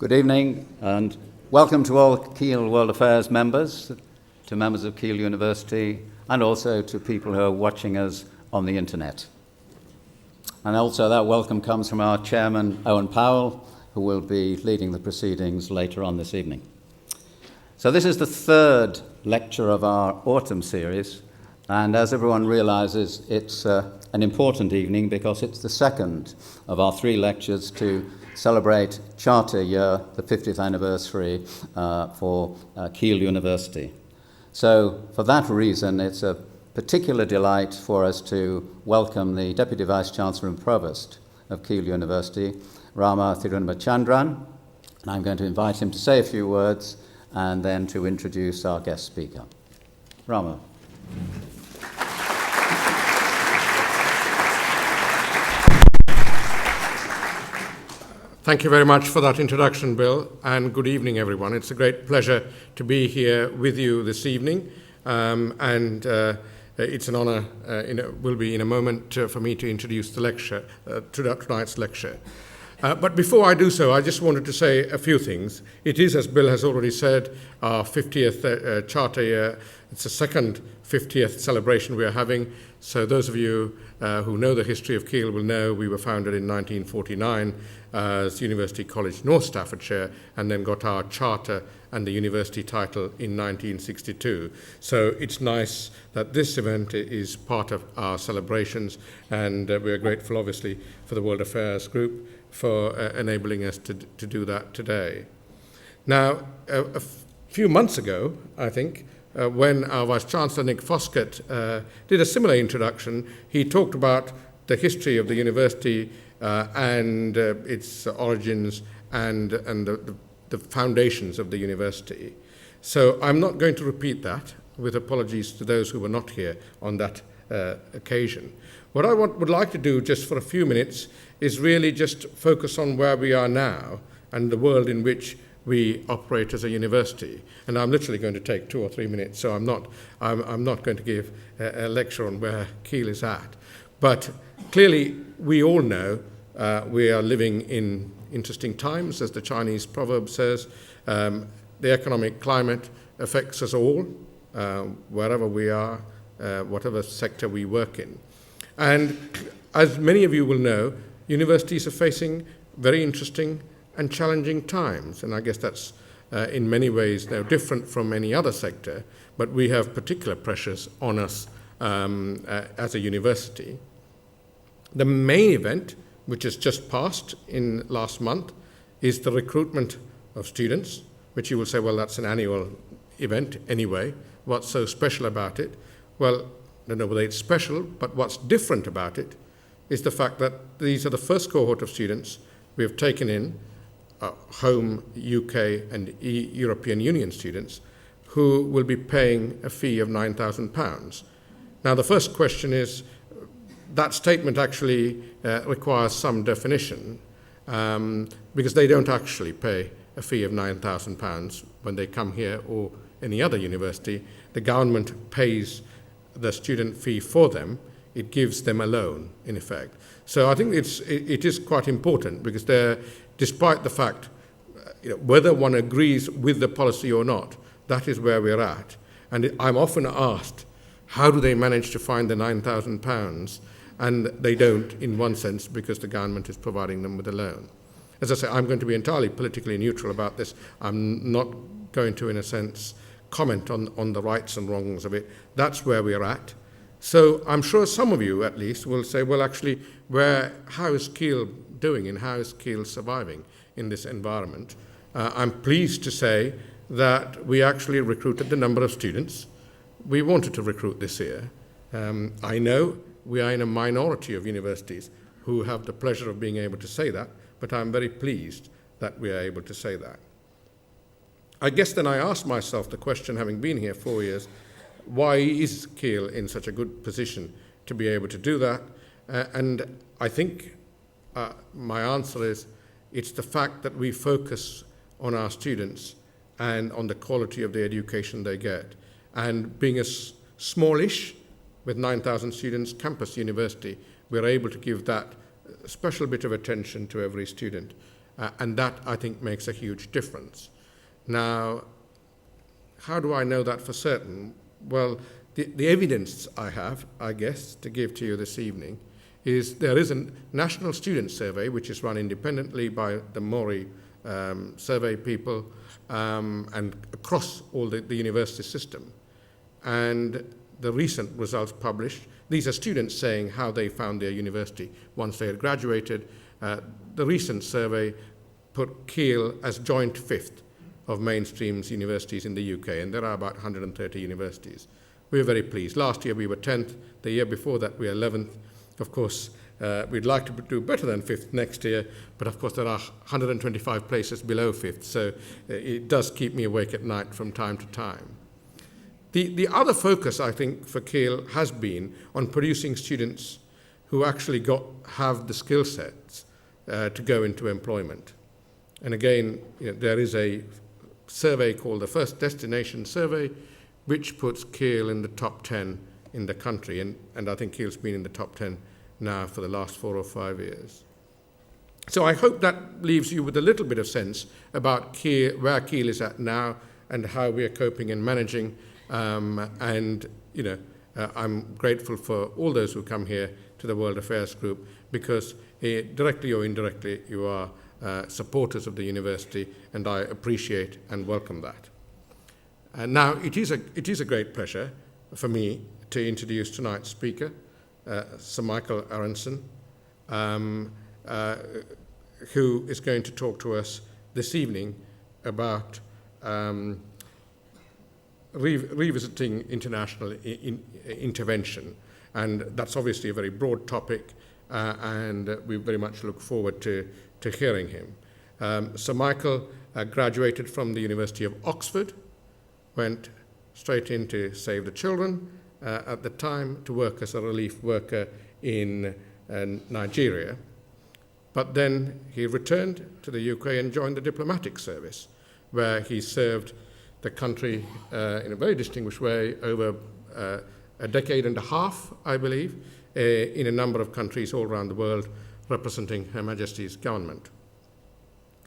Good evening and welcome to all Keele World Affairs members, to members of Keele University, and also to people who are watching us on the internet. And also that welcome comes from our chairman, Owen Powell, who will be leading the proceedings later on this evening. So this is the third lecture of our autumn series, and as everyone realizes, it's an important evening because it's the second of our three lectures to celebrate Charter Year, the 50th anniversary for Keele University. So for that reason, it's a particular delight for us to welcome the Deputy Vice-Chancellor and Provost of Keele University, Rama Thirunamachandran, and I'm going to invite him to say a few words and then to introduce our guest speaker. Rama. Thank you very much for that introduction, Bill, and good evening, everyone. It's a great pleasure to be here with you this evening, and it's an honor, will be in a moment for me to introduce the lecture, tonight's lecture. But before I do so, I just wanted to say a few things. It is, as Bill has already said, our 50th Charter Year. It's the second 50th celebration we are having. So those of you who know the history of Keele will know we were founded in 1949 as University College North Staffordshire, and then got our charter and the university title in 1962. So it's nice that this event is part of our celebrations, and we are grateful, obviously, for the World Affairs Group for enabling us to do that today. Now, a few months ago, I think, when our Vice-Chancellor Nick Foskett did a similar introduction, he talked about the history of the university and its origins and the foundations of the university. So I'm not going to repeat that, with apologies to those who were not here on that occasion. What I would like to do just for a few minutes is really just focus on where we are now and the world in which we operate as a university. And I'm literally going to take 2 or 3 minutes, so I'm not going to give a lecture on where Keele is at. But clearly, we all know we are living in interesting times, as the Chinese proverb says. The economic climate affects us all, wherever we are, whatever sector we work in. And as many of you will know, universities are facing very interesting and challenging times, and I guess that's in many ways no different from any other sector, but we have particular pressures on us as a university. The main event, which has just passed in last month, is the recruitment of students, which you will say, well, that's an annual event anyway. What's so special about it? Well, I don't know whether it's special, but what's different about it is the fact that these are the first cohort of students we have taken in, home UK and European Union students, who will be paying a fee of £9,000. Now, the first question is, that statement actually requires some definition, because they don't actually pay a fee of £9,000 when they come here or any other university. The government pays the student fee for them. It gives them a loan, in effect. So I think it is quite important, because despite the fact whether one agrees with the policy or not, that is where we're at. And I'm often asked, how do they manage to find the £9,000? And they don't, in one sense, because the government is providing them with a loan. As I say, I'm going to be entirely politically neutral about this. I'm not going to, in a sense, comment on the rights and wrongs of it. That's where we're at. So I'm sure some of you, at least, will say, well, actually, how is Keele doing and how is Keele surviving in this environment? I'm pleased to say that we actually recruited the number of students we wanted to recruit this year. I know we are in a minority of universities who have the pleasure of being able to say that, but I'm very pleased that we are able to say that. I guess then I asked myself the question, having been here 4 years, why is Keele in such a good position to be able to do that? And I think my answer is, it's the fact that we focus on our students and on the quality of the education they get. And being a smallish, with 9,000 students, campus university, we're able to give that special bit of attention to every student. And that, I think, makes a huge difference. Now, how do I know that for certain? Well, the evidence I have, I guess, to give to you this evening is there is a national student survey which is run independently by the Mori survey people and across all the university system. And the recent results published, these are students saying how they found their university once they had graduated. The recent survey put Keele as joint fifth of mainstream universities in the UK, and there are about 130 universities. We were very pleased. Last year we were 10th, the year before that we were 11th. Of course, we'd like to do better than 5th next year, but of course there are 125 places below 5th, so it does keep me awake at night from time to time. The other focus, I think, for Keele has been on producing students who actually have the skill sets to go into employment. And again, there is a survey called the First Destination Survey, which puts Keele in the top 10 in the country, and I think Keele's been in the top 10 now for the last 4 or 5 years. So I hope that leaves you with a little bit of sense about Keele, where Keele is at now, and how we are coping and managing. I'm grateful for all those who come here to the World Affairs Group, because directly or indirectly you are supporters of the university, and I appreciate and welcome that. Now, it is a great pleasure for me to introduce tonight's speaker, Sir Michael Aaronson, who is going to talk to us this evening about revisiting international intervention. And that's obviously a very broad topic, and we very much look forward to hearing him. Sir Michael graduated from the University of Oxford, went straight into Save the Children at the time to work as a relief worker in Nigeria. But then he returned to the UK and joined the diplomatic service, where he served the country in a very distinguished way over a decade and a half, I believe, in a number of countries all around the world, representing Her Majesty's government.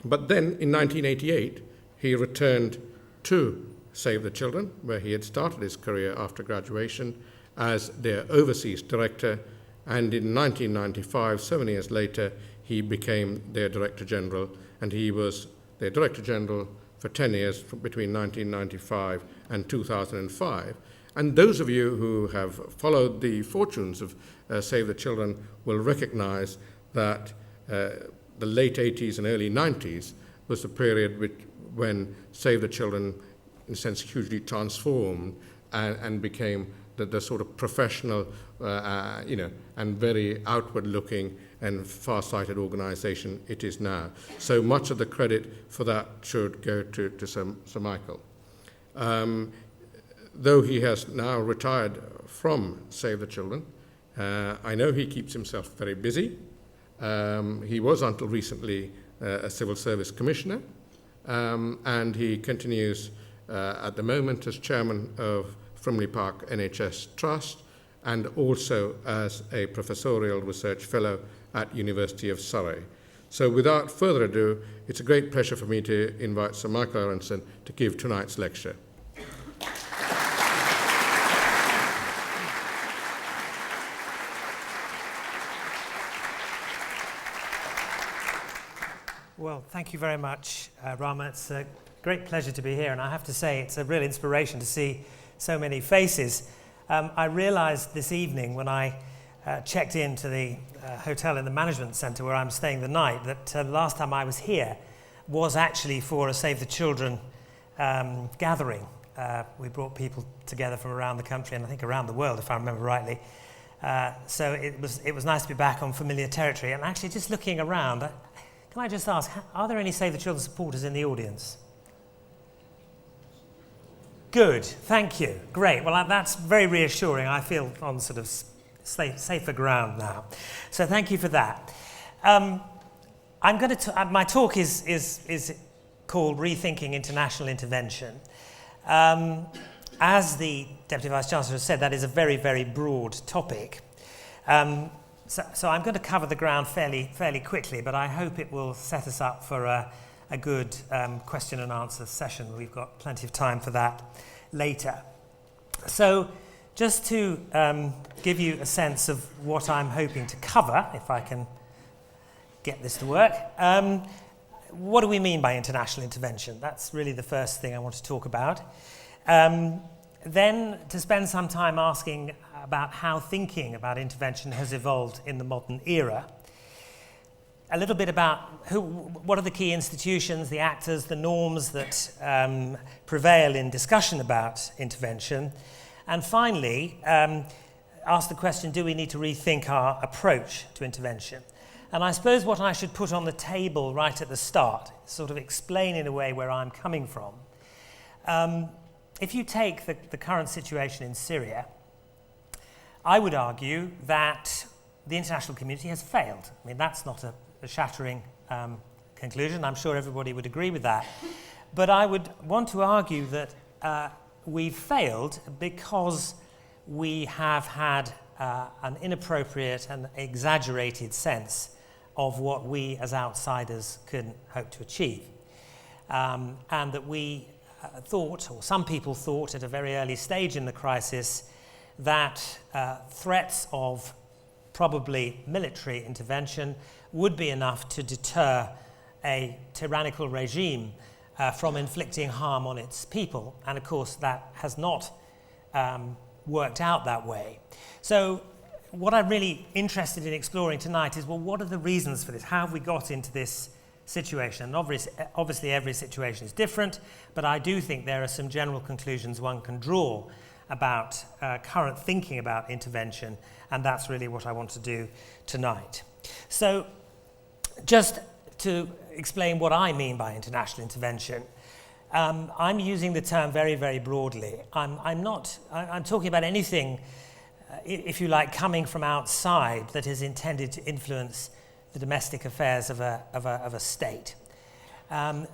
But then in 1988, he returned to Save the Children, where he had started his career after graduation as their overseas director, and in 1995, 7 years later, he became their Director General, and he was their Director General for 10 years between 1995 and 2005. And those of you who have followed the fortunes of Save the Children will recognize that the late 80s and early 90s was the period when Save the Children, in a sense, hugely transformed and became the sort of professional, and very outward-looking and far-sighted organization it is now. So much of the credit for that should go to Sir Michael. Though he has now retired from Save the Children, I know he keeps himself very busy. He was until recently a civil service commissioner, and he continues at the moment as chairman of Frimley Park NHS Trust, and also as a professorial research fellow at University of Surrey. So without further ado, it's a great pleasure for me to invite Sir Michael Aaronson to give tonight's lecture. Well, thank you very much, Rama. It's a great pleasure to be here, and I have to say it's a real inspiration to see so many faces. I realized this evening when I checked into the hotel in the management centre where I'm staying the night that the last time I was here was actually for a Save the Children gathering. We brought people together from around the country and I think around the world, if I remember rightly. So it was nice to be back on familiar territory. And actually just looking around, can I just ask, are there any Save the Children supporters in the audience? Good, thank you. Great. Well, that's very reassuring. I feel on sort of safer ground now. So thank you for that. I'm going to my talk is called Rethinking International Intervention. As the Deputy Vice-Chancellor has said, that is a very, very broad topic. So I'm going to cover the ground fairly quickly, but I hope it will set us up for a good question and answer session. We've got plenty of time for that later. So just to give you a sense of what I'm hoping to cover, if I can get this to work, what do we mean by international intervention? That's really the first thing I want to talk about. Then to spend some time asking about how thinking about intervention has evolved in the modern era. A little bit about what are the key institutions, the actors, the norms that prevail in discussion about intervention. And finally, ask the question, do we need to rethink our approach to intervention? And I suppose what I should put on the table right at the start, sort of explain in a way where I'm coming from. If you take the current situation in Syria, I would argue that the international community has failed. I mean, that's not a shattering conclusion. I'm sure everybody would agree with that. But I would want to argue that we've failed because we have had an inappropriate and exaggerated sense of what we as outsiders can hope to achieve. And that we thought, or some people thought at a very early stage in the crisis, that threats of probably military intervention would be enough to deter a tyrannical regime from inflicting harm on its people. And of course, that has not worked out that way. So what I'm really interested in exploring tonight is, well, what are the reasons for this? How have we got into this situation? And obviously every situation is different, but I do think there are some general conclusions one can draw about current thinking about intervention, and that's really what I want to do tonight. So just to explain what I mean by international intervention, I'm using the term very, very broadly. I'm talking about anything, if you like, coming from outside that is intended to influence the domestic affairs of a state.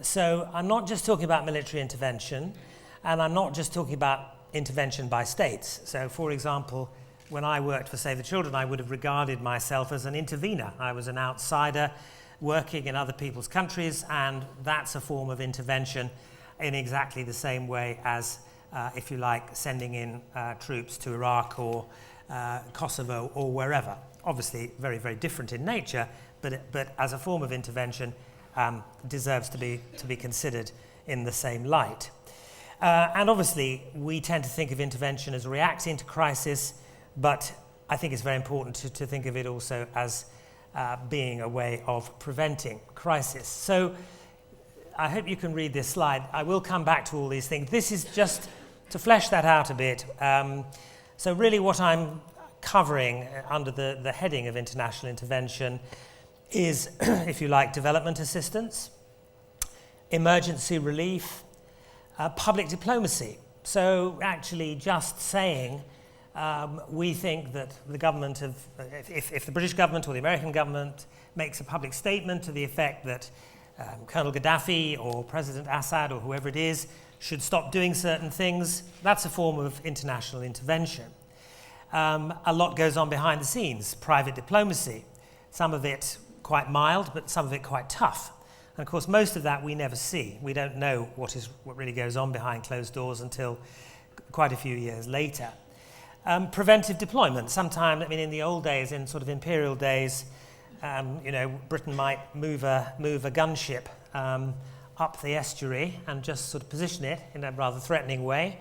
So I'm not just talking about military intervention, and I'm not just talking about intervention by states. So, for example, when I worked for Save the Children, I would have regarded myself as an intervener. I was an outsider working in other people's countries, and that's a form of intervention in exactly the same way as, if you like, sending in troops to Iraq or Kosovo or wherever. Obviously, very, very different in nature, but as a form of intervention, deserves to be considered in the same light. And obviously, we tend to think of intervention as reacting to crisis, but I think it's very important to think of it also as being a way of preventing crisis. So I hope you can read this slide. I will come back to all these things. This is just to flesh that out a bit. So really what I'm covering under the heading of international intervention is, if you like, development assistance, emergency relief, public diplomacy. So actually just saying we think that the government of, if the British government or the American government makes a public statement to the effect that Colonel Gaddafi or President Assad or whoever it is should stop doing certain things, that's a form of international intervention. A lot goes on behind the scenes, private diplomacy, some of it quite mild, but some of it quite tough. And of course, most of that we never see. We don't know what really goes on behind closed doors until quite a few years later. Preventive deployment. Sometime, I mean, in the old days, in sort of imperial days, Britain might move a gunship up the estuary and just sort of position it in a rather threatening way.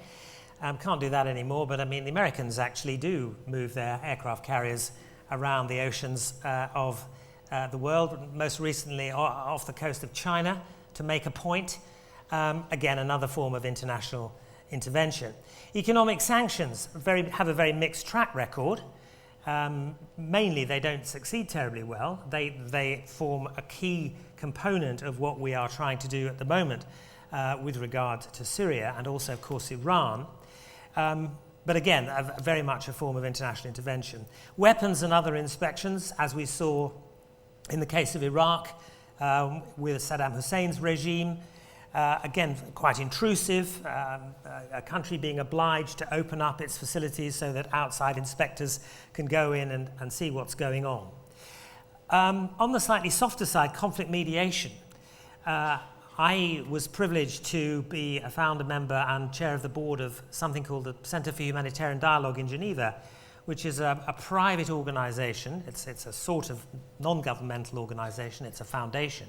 Can't do that anymore, but I mean, the Americans actually do move their aircraft carriers around the oceans of the world, most recently off the coast of China to make a point. Again, another form of international intervention. Economic sanctions have a very mixed track record. Mainly, they don't succeed terribly well. They form a key component of what we are trying to do at the moment with regard to Syria and also, of course, Iran. But again, very much a form of international intervention. Weapons and other inspections, as we saw in the case of Iraq with Saddam Hussein's regime, Again, quite intrusive, a country being obliged to open up its facilities so that outside inspectors can go in and see what's going on. On the slightly softer side, conflict mediation. I was privileged to be a founder member and chair of the board of something called the Center for Humanitarian Dialogue in Geneva, which is a private organization. It's a sort of non-governmental organization. It's a foundation.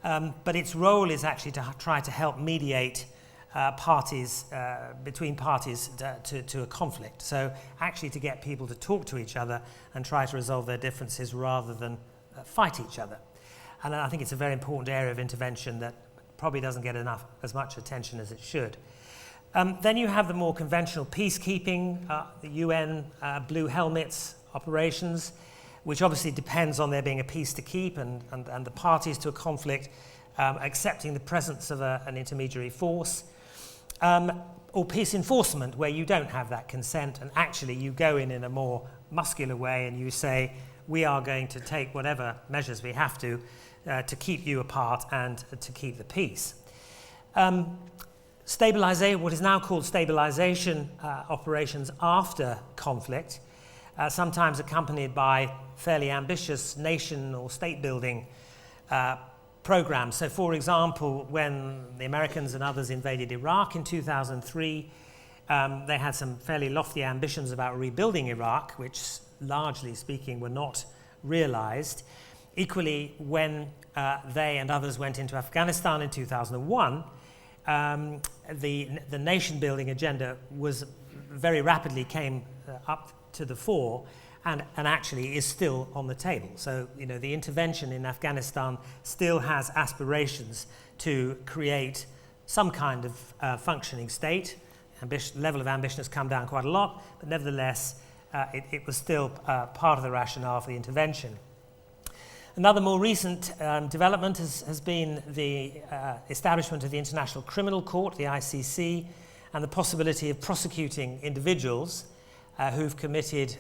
But its role is actually to try to help mediate between parties to a conflict. So actually to get people to talk to each other and try to resolve their differences rather than fight each other. And I think it's a very important area of intervention that probably doesn't get as much attention as it should. Then you have the more conventional peacekeeping, the UN Blue Helmets operations, which obviously depends on there being a peace to keep and the parties to a conflict accepting the presence of an intermediary force, or peace enforcement, where you don't have that consent and actually you go in a more muscular way and you say, we are going to take whatever measures we have to keep you apart and to keep the peace. What is now called stabilization operations after conflict, sometimes accompanied by fairly ambitious nation or state building programs. So for example, when the Americans and others invaded Iraq in 2003, they had some fairly lofty ambitions about rebuilding Iraq, which largely speaking were not realized. Equally, when they and others went into Afghanistan in 2001, the nation building agenda was very rapidly came up to the fore and actually is still on the table. So, the intervention in Afghanistan still has aspirations to create some kind of functioning state. Level of ambition has come down quite a lot, but nevertheless, it was still part of the rationale for the intervention. Another more recent development has been the establishment of the International Criminal Court, the ICC, and the possibility of prosecuting individuals who've committed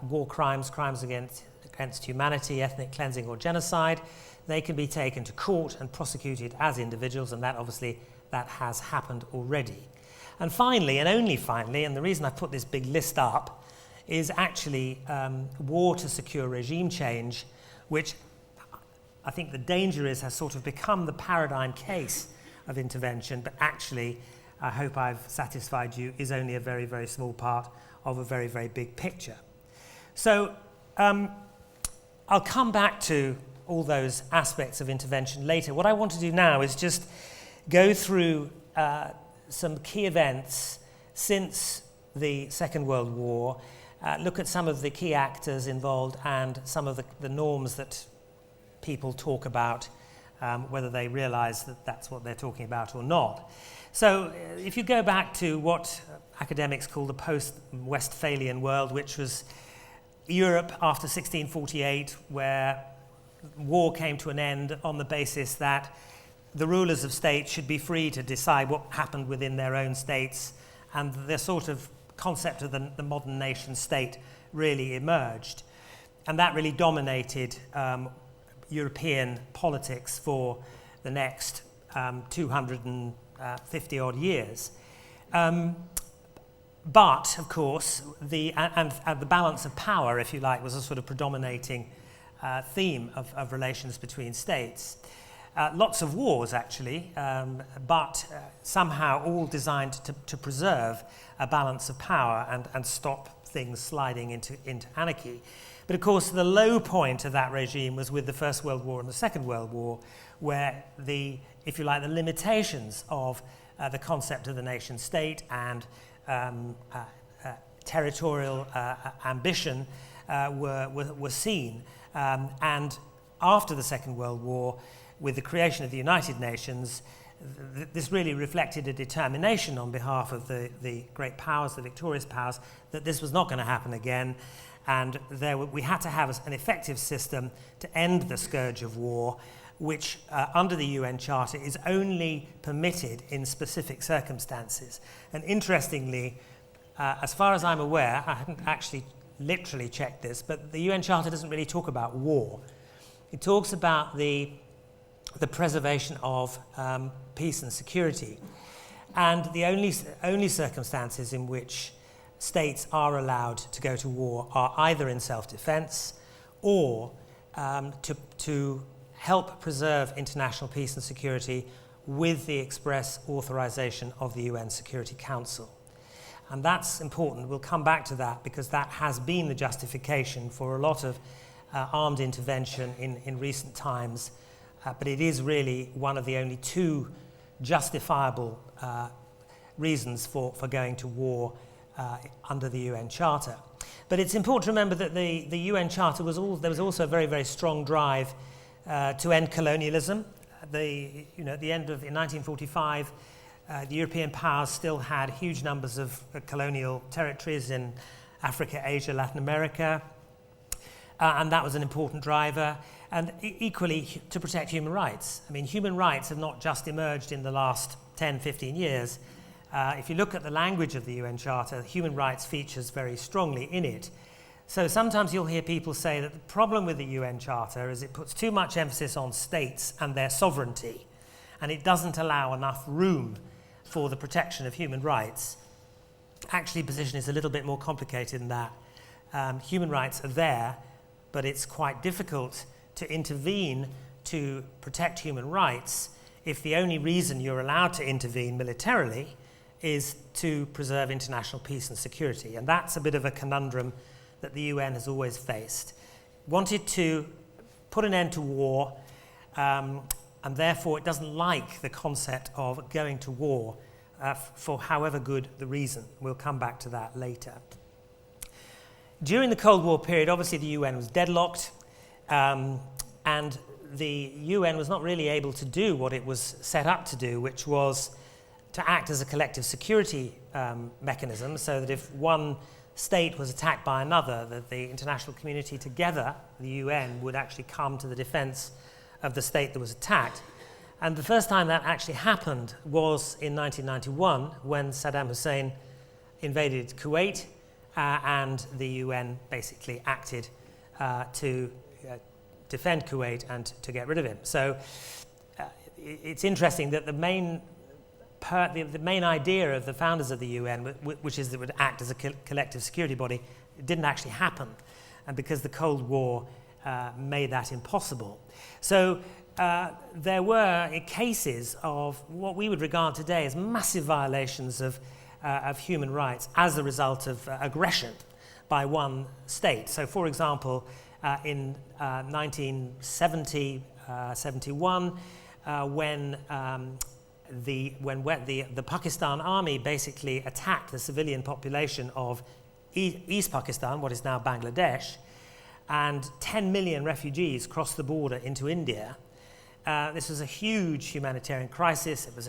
war crimes, crimes against humanity, ethnic cleansing or genocide. They can be taken to court and prosecuted as individuals, and that has happened already. And finally, and only finally, and the reason I put this big list up, is actually war to secure regime change, which I think the danger has sort of become the paradigm case of intervention, but actually, I hope I've satisfied you, is only a very, very small part of a very, very big picture. So I'll come back to all those aspects of intervention later. What I want to do now is just go through some key events since the Second World War, look at some of the key actors involved and some of the norms that people talk about, whether they realize that that's what they're talking about or not. So if you go back to what academics call the post-Westphalian world, which was Europe after 1648, where war came to an end on the basis that the rulers of states should be free to decide what happened within their own states, and the sort of concept of the modern nation state really emerged. And that really dominated European politics for the next 250 odd years. But, of course, the balance of power, if you like, was a sort of predominating theme of relations between states. Lots of wars, actually, but somehow all designed to preserve a balance of power and stop things sliding into anarchy. But of course, the low point of that regime was with the First World War and the Second World War, where the limitations of the concept of the nation state and territorial ambition were seen. And after the Second World War, with the creation of the United Nations, this really reflected a determination on behalf of the great powers, the victorious powers, that this was not going to happen again. And we had to have an effective system to end the scourge of war, which under the UN Charter is only permitted in specific circumstances. And interestingly, as far as I'm aware, I haven't actually literally checked this, but the UN Charter doesn't really talk about war. It talks about the the preservation of peace and security. And the only circumstances in which states are allowed to go to war are either in self-defense or to help preserve international peace and security with the express authorization of the UN Security Council. And that's important. We'll come back to that because that has been the justification for a lot of armed intervention in recent times. But it is really one of the only two justifiable reasons for going to war under the UN Charter. But it's important to remember that the UN Charter there was also a very, very strong drive to end colonialism. At the end of in 1945, the European powers still had huge numbers of colonial territories in Africa, Asia, Latin America, and that was an important driver. And equally, to protect human rights. I mean, human rights have not just emerged in the last 10, 15 years. If you look at the language of the UN Charter, human rights features very strongly in it. So sometimes you'll hear people say that the problem with the UN Charter is it puts too much emphasis on states and their sovereignty, and it doesn't allow enough room for the protection of human rights. Actually, the position is a little bit more complicated than that. Human rights are there, but it's quite difficult to intervene to protect human rights if the only reason you're allowed to intervene militarily is to preserve international peace and security. And that's a bit of a conundrum that the UN has always faced. Wanted to put an end to war, and therefore it doesn't like the concept of going to war for however good the reason. We'll come back to that later. During the Cold War period, obviously the UN was deadlocked, and the UN was not really able to do what it was set up to do, which was to act as a collective security mechanism, so that if one state was attacked by another, that the international community together, the UN, would actually come to the defense of the state that was attacked. And the first time that actually happened was in 1991, when Saddam Hussein invaded Kuwait, and the UN basically acted to defend Kuwait and to get rid of him. So it's interesting that the main idea of the founders of the UN, which is that it would act as a collective security body, it didn't actually happen, and because the Cold War made that impossible. So there were cases of what we would regard today as massive violations of human rights as a result of aggression by one state. So, for example, in 1970-71, when the Pakistan army basically attacked the civilian population of East Pakistan, what is now Bangladesh, and 10 million refugees crossed the border into India. This was a huge humanitarian crisis. It was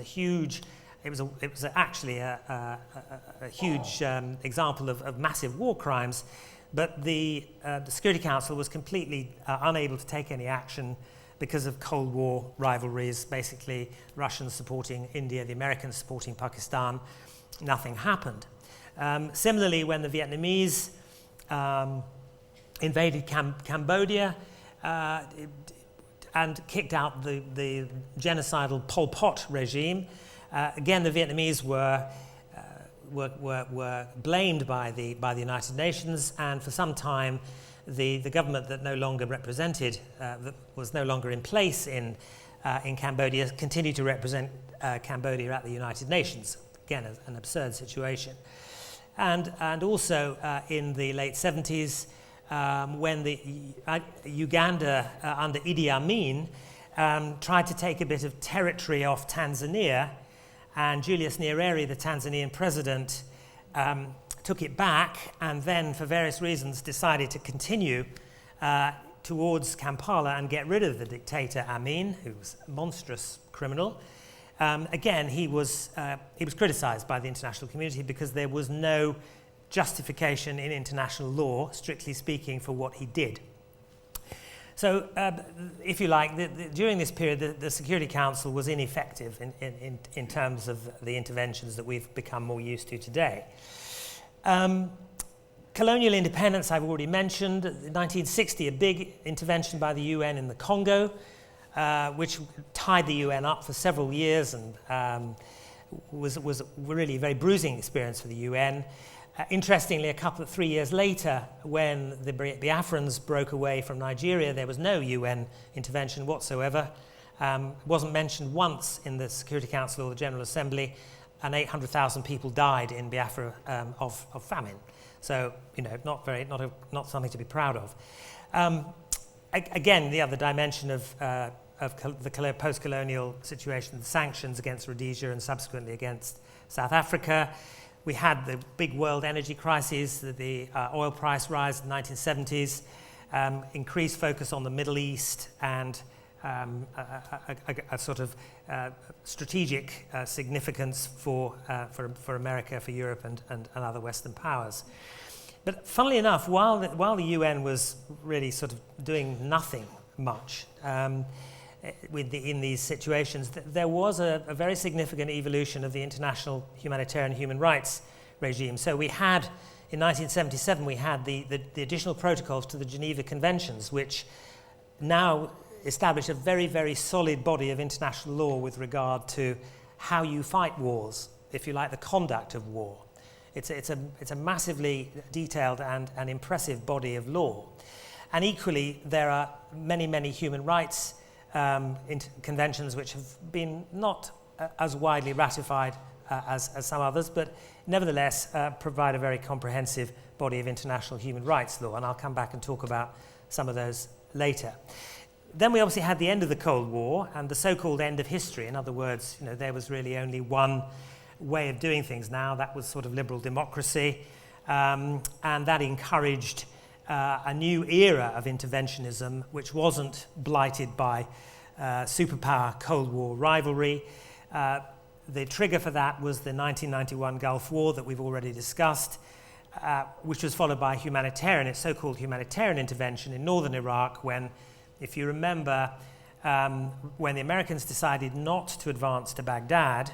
actually a huge example of massive war crimes, but the Security Council was completely unable to take any action because of Cold War rivalries, basically Russians supporting India, the Americans supporting Pakistan. Nothing happened. Similarly, when the Vietnamese invaded Cambodia and kicked out the genocidal Pol Pot regime, again the Vietnamese were blamed by the United Nations, and for some time the government that no longer represented, that was no longer in place in Cambodia, continued to represent Cambodia at the United Nations. Again, an absurd situation. And also in the late 70s, when Uganda under Idi Amin tried to take a bit of territory off Tanzania, and Julius Nyerere, the Tanzanian president, took it back, and then for various reasons decided to continue towards Kampala and get rid of the dictator Amin, who was a monstrous criminal. Again, he was criticized by the international community because there was no justification in international law, strictly speaking, for what he did. So, if you like, during this period, the Security Council was ineffective in terms of the interventions that we've become more used to today. Colonial independence, I've already mentioned. In 1960, a big intervention by the UN in the Congo, which tied the UN up for several years and was really a very bruising experience for the UN. Interestingly, 3 years later, when the Biafrans broke away from Nigeria, there was no UN intervention whatsoever. Wasn't mentioned once in the Security Council or the General Assembly, and 800,000 people died in Biafra of famine. So, not something to be proud of. Again, the other dimension of the post-colonial situation, the sanctions against Rhodesia and subsequently against South Africa. We had the big world energy crisis, the oil price rise in the 1970s, increased focus on the Middle East, and a sort of strategic significance for America, for Europe, and other Western powers. But funnily enough, while the UN was really sort of doing nothing much in these situations, there was a very significant evolution of the international humanitarian human rights regime. So we had, in 1977, we had the additional protocols to the Geneva Conventions, which now establish a very, very solid body of international law with regard to how you fight wars, if you like, the conduct of war. It's a massively detailed and impressive body of law. And equally, there are many, many human rights conventions which have been not as widely ratified as some others, but nevertheless provide a very comprehensive body of international human rights law. And I'll come back and talk about some of those later. Then we obviously had the end of the Cold War and the so-called end of history. In other words, there was really only one way of doing things now. That was sort of liberal democracy, and that encouraged a new era of interventionism, which wasn't blighted by superpower Cold War rivalry. The trigger for that was the 1991 Gulf War that we've already discussed, which was followed by its so-called humanitarian intervention in northern Iraq when, if you remember, when the Americans decided not to advance to Baghdad,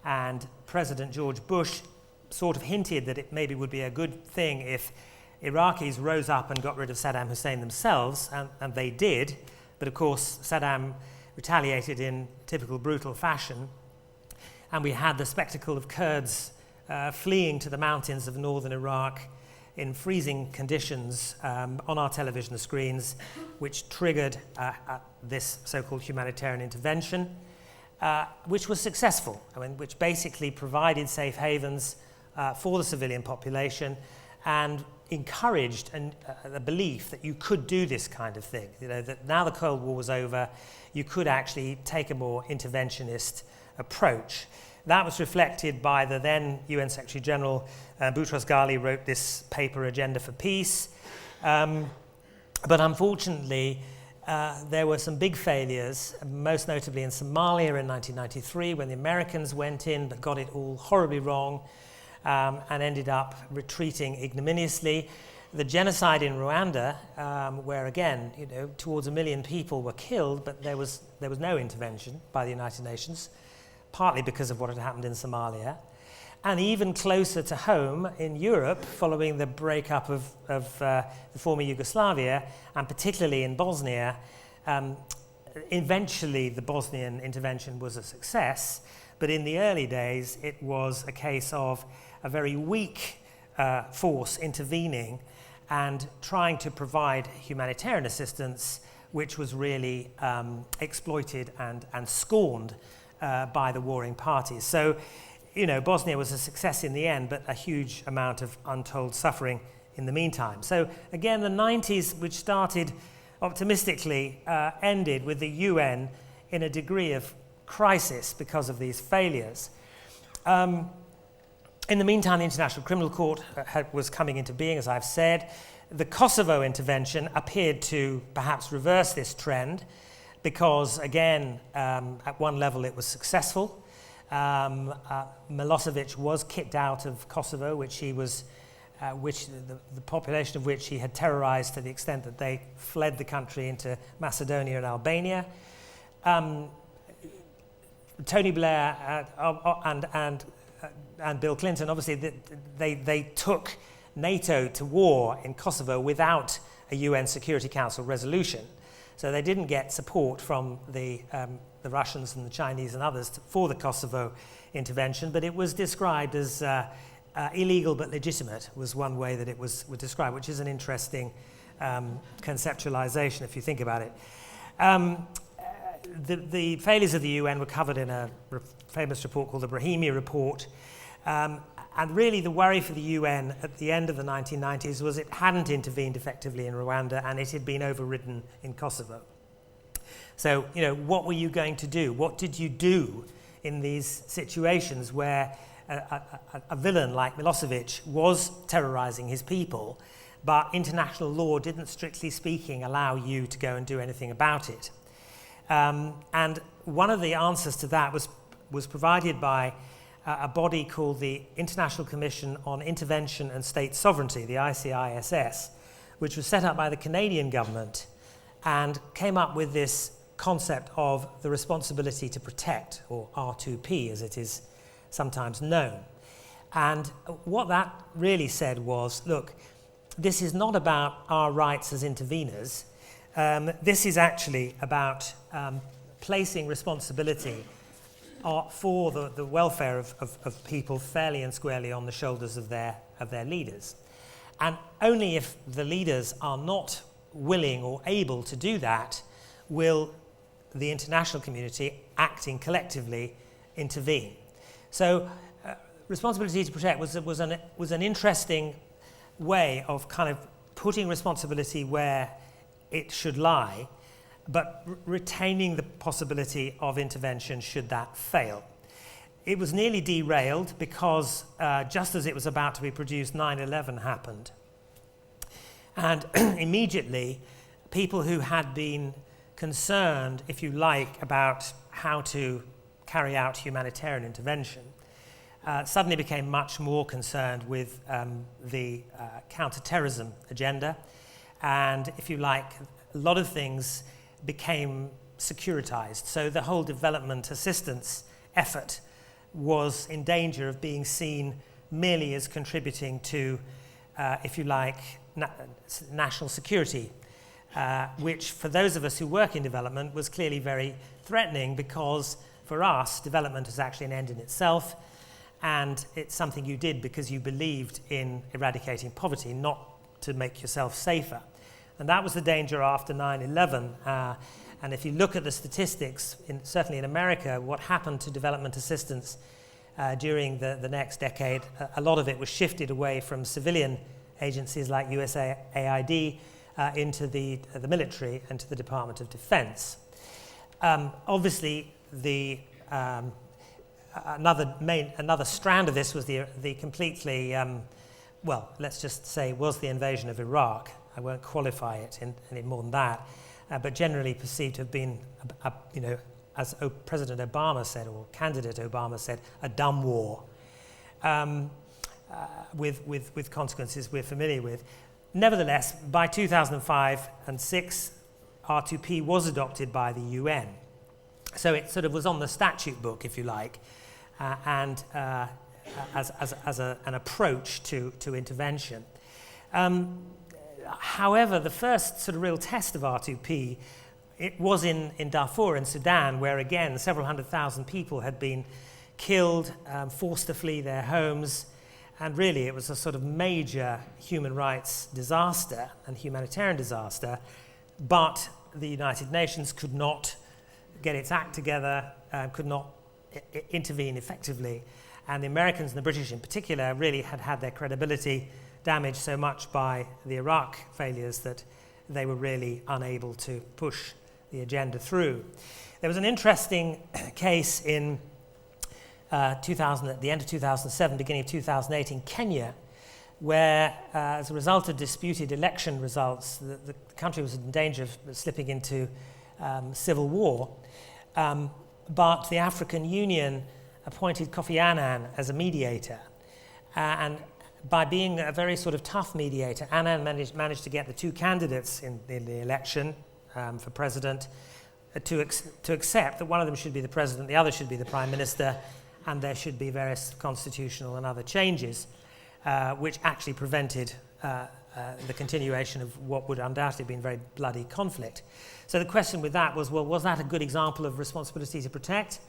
and President George Bush sort of hinted that it maybe would be a good thing if Iraqis rose up and got rid of Saddam Hussein themselves, and they did. But of course, Saddam retaliated in typical brutal fashion, and we had the spectacle of Kurds fleeing to the mountains of northern Iraq in freezing conditions on our television screens, which triggered this so-called humanitarian intervention, which was successful. Which basically provided safe havens for the civilian population and encouraged the belief that you could do this kind of thing. That now the Cold War was over, you could actually take a more interventionist approach. That was reflected by the then UN Secretary General Boutros Ghali wrote this paper, Agenda for Peace. But unfortunately, there were some big failures, most notably in Somalia in 1993, when the Americans went in but got it all horribly wrong and ended up retreating ignominiously. The genocide in Rwanda, where again, towards 1 million people were killed, but there was no intervention by the United Nations, partly because of what had happened in Somalia. And even closer to home in Europe, following the breakup of the former Yugoslavia, and particularly in Bosnia, eventually the Bosnian intervention was a success, but in the early days it was a case of a very weak force intervening and trying to provide humanitarian assistance, which was really exploited and scorned by the warring parties. So, Bosnia was a success in the end, but a huge amount of untold suffering in the meantime. So again, the 90s, which started optimistically, ended with the UN in a degree of crisis because of these failures. In the meantime, the International Criminal Court was coming into being, as I've said. The Kosovo intervention appeared to perhaps reverse this trend because, again, at one level it was successful. Milosevic was kicked out of Kosovo, which the population of which he had terrorized to the extent that they fled the country into Macedonia and Albania. Tony Blair and Bill Clinton, obviously, they took NATO to war in Kosovo without a UN Security Council resolution. So they didn't get support from the Russians and the Chinese and others for the Kosovo intervention, but it was described as illegal but legitimate, was one way that it was described, which is an interesting conceptualization if you think about it. The failures of the UN were covered in a famous report called the Brahimi Report. And really the worry for the UN at the end of the 1990s was it hadn't intervened effectively in Rwanda and it had been overridden in Kosovo. So, what were you going to do? What did you do in these situations where a villain like Milosevic was terrorizing his people, but international law didn't, strictly speaking, allow you to go and do anything about it? And one of the answers to that was provided by a body called the International Commission on Intervention and State Sovereignty, the ICISS, which was set up by the Canadian government and came up with this concept of the responsibility to protect, or R2P as it is sometimes known. And what that really said was, look, this is not about our rights as interveners. This is actually about placing responsibility for the welfare of people fairly and squarely on the shoulders of their leaders. And only if the leaders are not willing or able to do that will the international community, acting collectively, intervene. So responsibility to protect was an interesting way of kind of putting responsibility where it should lie, but retaining the possibility of intervention should that fail. It was nearly derailed because just as it was about to be produced, 9/11 happened. And immediately, people who had been concerned, if you like, about how to carry out humanitarian intervention, suddenly became much more concerned with the counter-terrorism agenda. And if you like, a lot of things became securitized. So the whole development assistance effort was in danger of being seen merely as contributing to, if you like, national security, which for those of us who work in development was clearly very threatening, because for us, development is actually an end in itself, and it's something you did because you believed in eradicating poverty, not to make yourself safer. And that was the danger after 9/11. And if you look at the statistics, certainly in America, what happened to development assistance during the next decade, a lot of it was shifted away from civilian agencies like USAID into the military and to the Department of Defense. Obviously, another strand of this was the completely, let's just say, was the invasion of Iraq. I won't qualify it any more than that, but generally perceived to have been, as President Obama said, or candidate Obama said, a dumb war, with consequences we're familiar with. Nevertheless, by 2005 and 6, R2P was adopted by the UN. So it sort of was on the statute book, if you like, and as an approach to intervention. However, the first sort of real test of R2P, it was in Darfur in Sudan, where again several 100,000 people had been killed, forced to flee their homes, and really it was a sort of major human rights disaster and humanitarian disaster, but the United Nations could not get its act together, could not intervene effectively, and the Americans and the British in particular really had their credibility damaged so much by the Iraq failures that they were really unable to push the agenda through. There was an interesting case in 2000, at the end of 2007, beginning of 2008 in Kenya, where as a result of disputed election results, the country was in danger of slipping into civil war. But the African Union appointed Kofi Annan as a mediator. And by being a very sort of tough mediator, Annan managed to get the two candidates in the election for president to accept that one of them should be the president, the other should be the prime minister, and there should be various constitutional and other changes, which actually prevented the continuation of what would undoubtedly have been very bloody conflict. So the question with that was, well, was that a good example of responsibility to protect?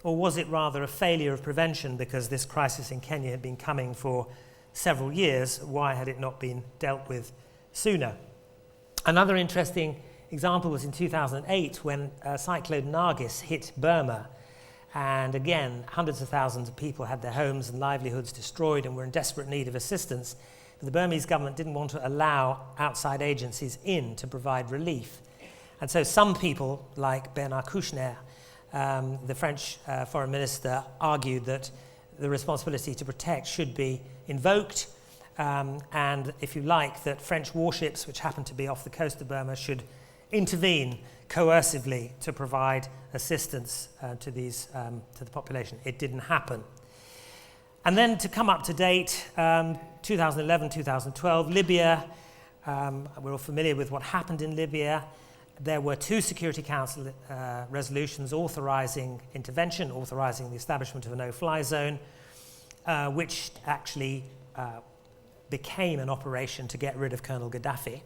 Or was it rather a failure of prevention because this crisis in Kenya had been coming for several years? Why had it not been dealt with sooner? Another interesting example was in 2008 when Cyclone Nargis hit Burma. And again, hundreds of thousands of people had their homes and livelihoods destroyed and were in desperate need of assistance. But the Burmese government didn't want to allow outside agencies in to provide relief. And so some people, like Bernard Kouchner, the French foreign minister, argued that the responsibility to protect should be invoked, and, if you like, that French warships, which happened to be off the coast of Burma, should intervene coercively to provide assistance to the population. It didn't happen. And then to come up to date, 2011, 2012, Libya, we're all familiar with what happened in Libya. There were 2 Security Council resolutions authorizing intervention, authorizing the establishment of a no-fly zone, which actually became an operation to get rid of Colonel Gaddafi.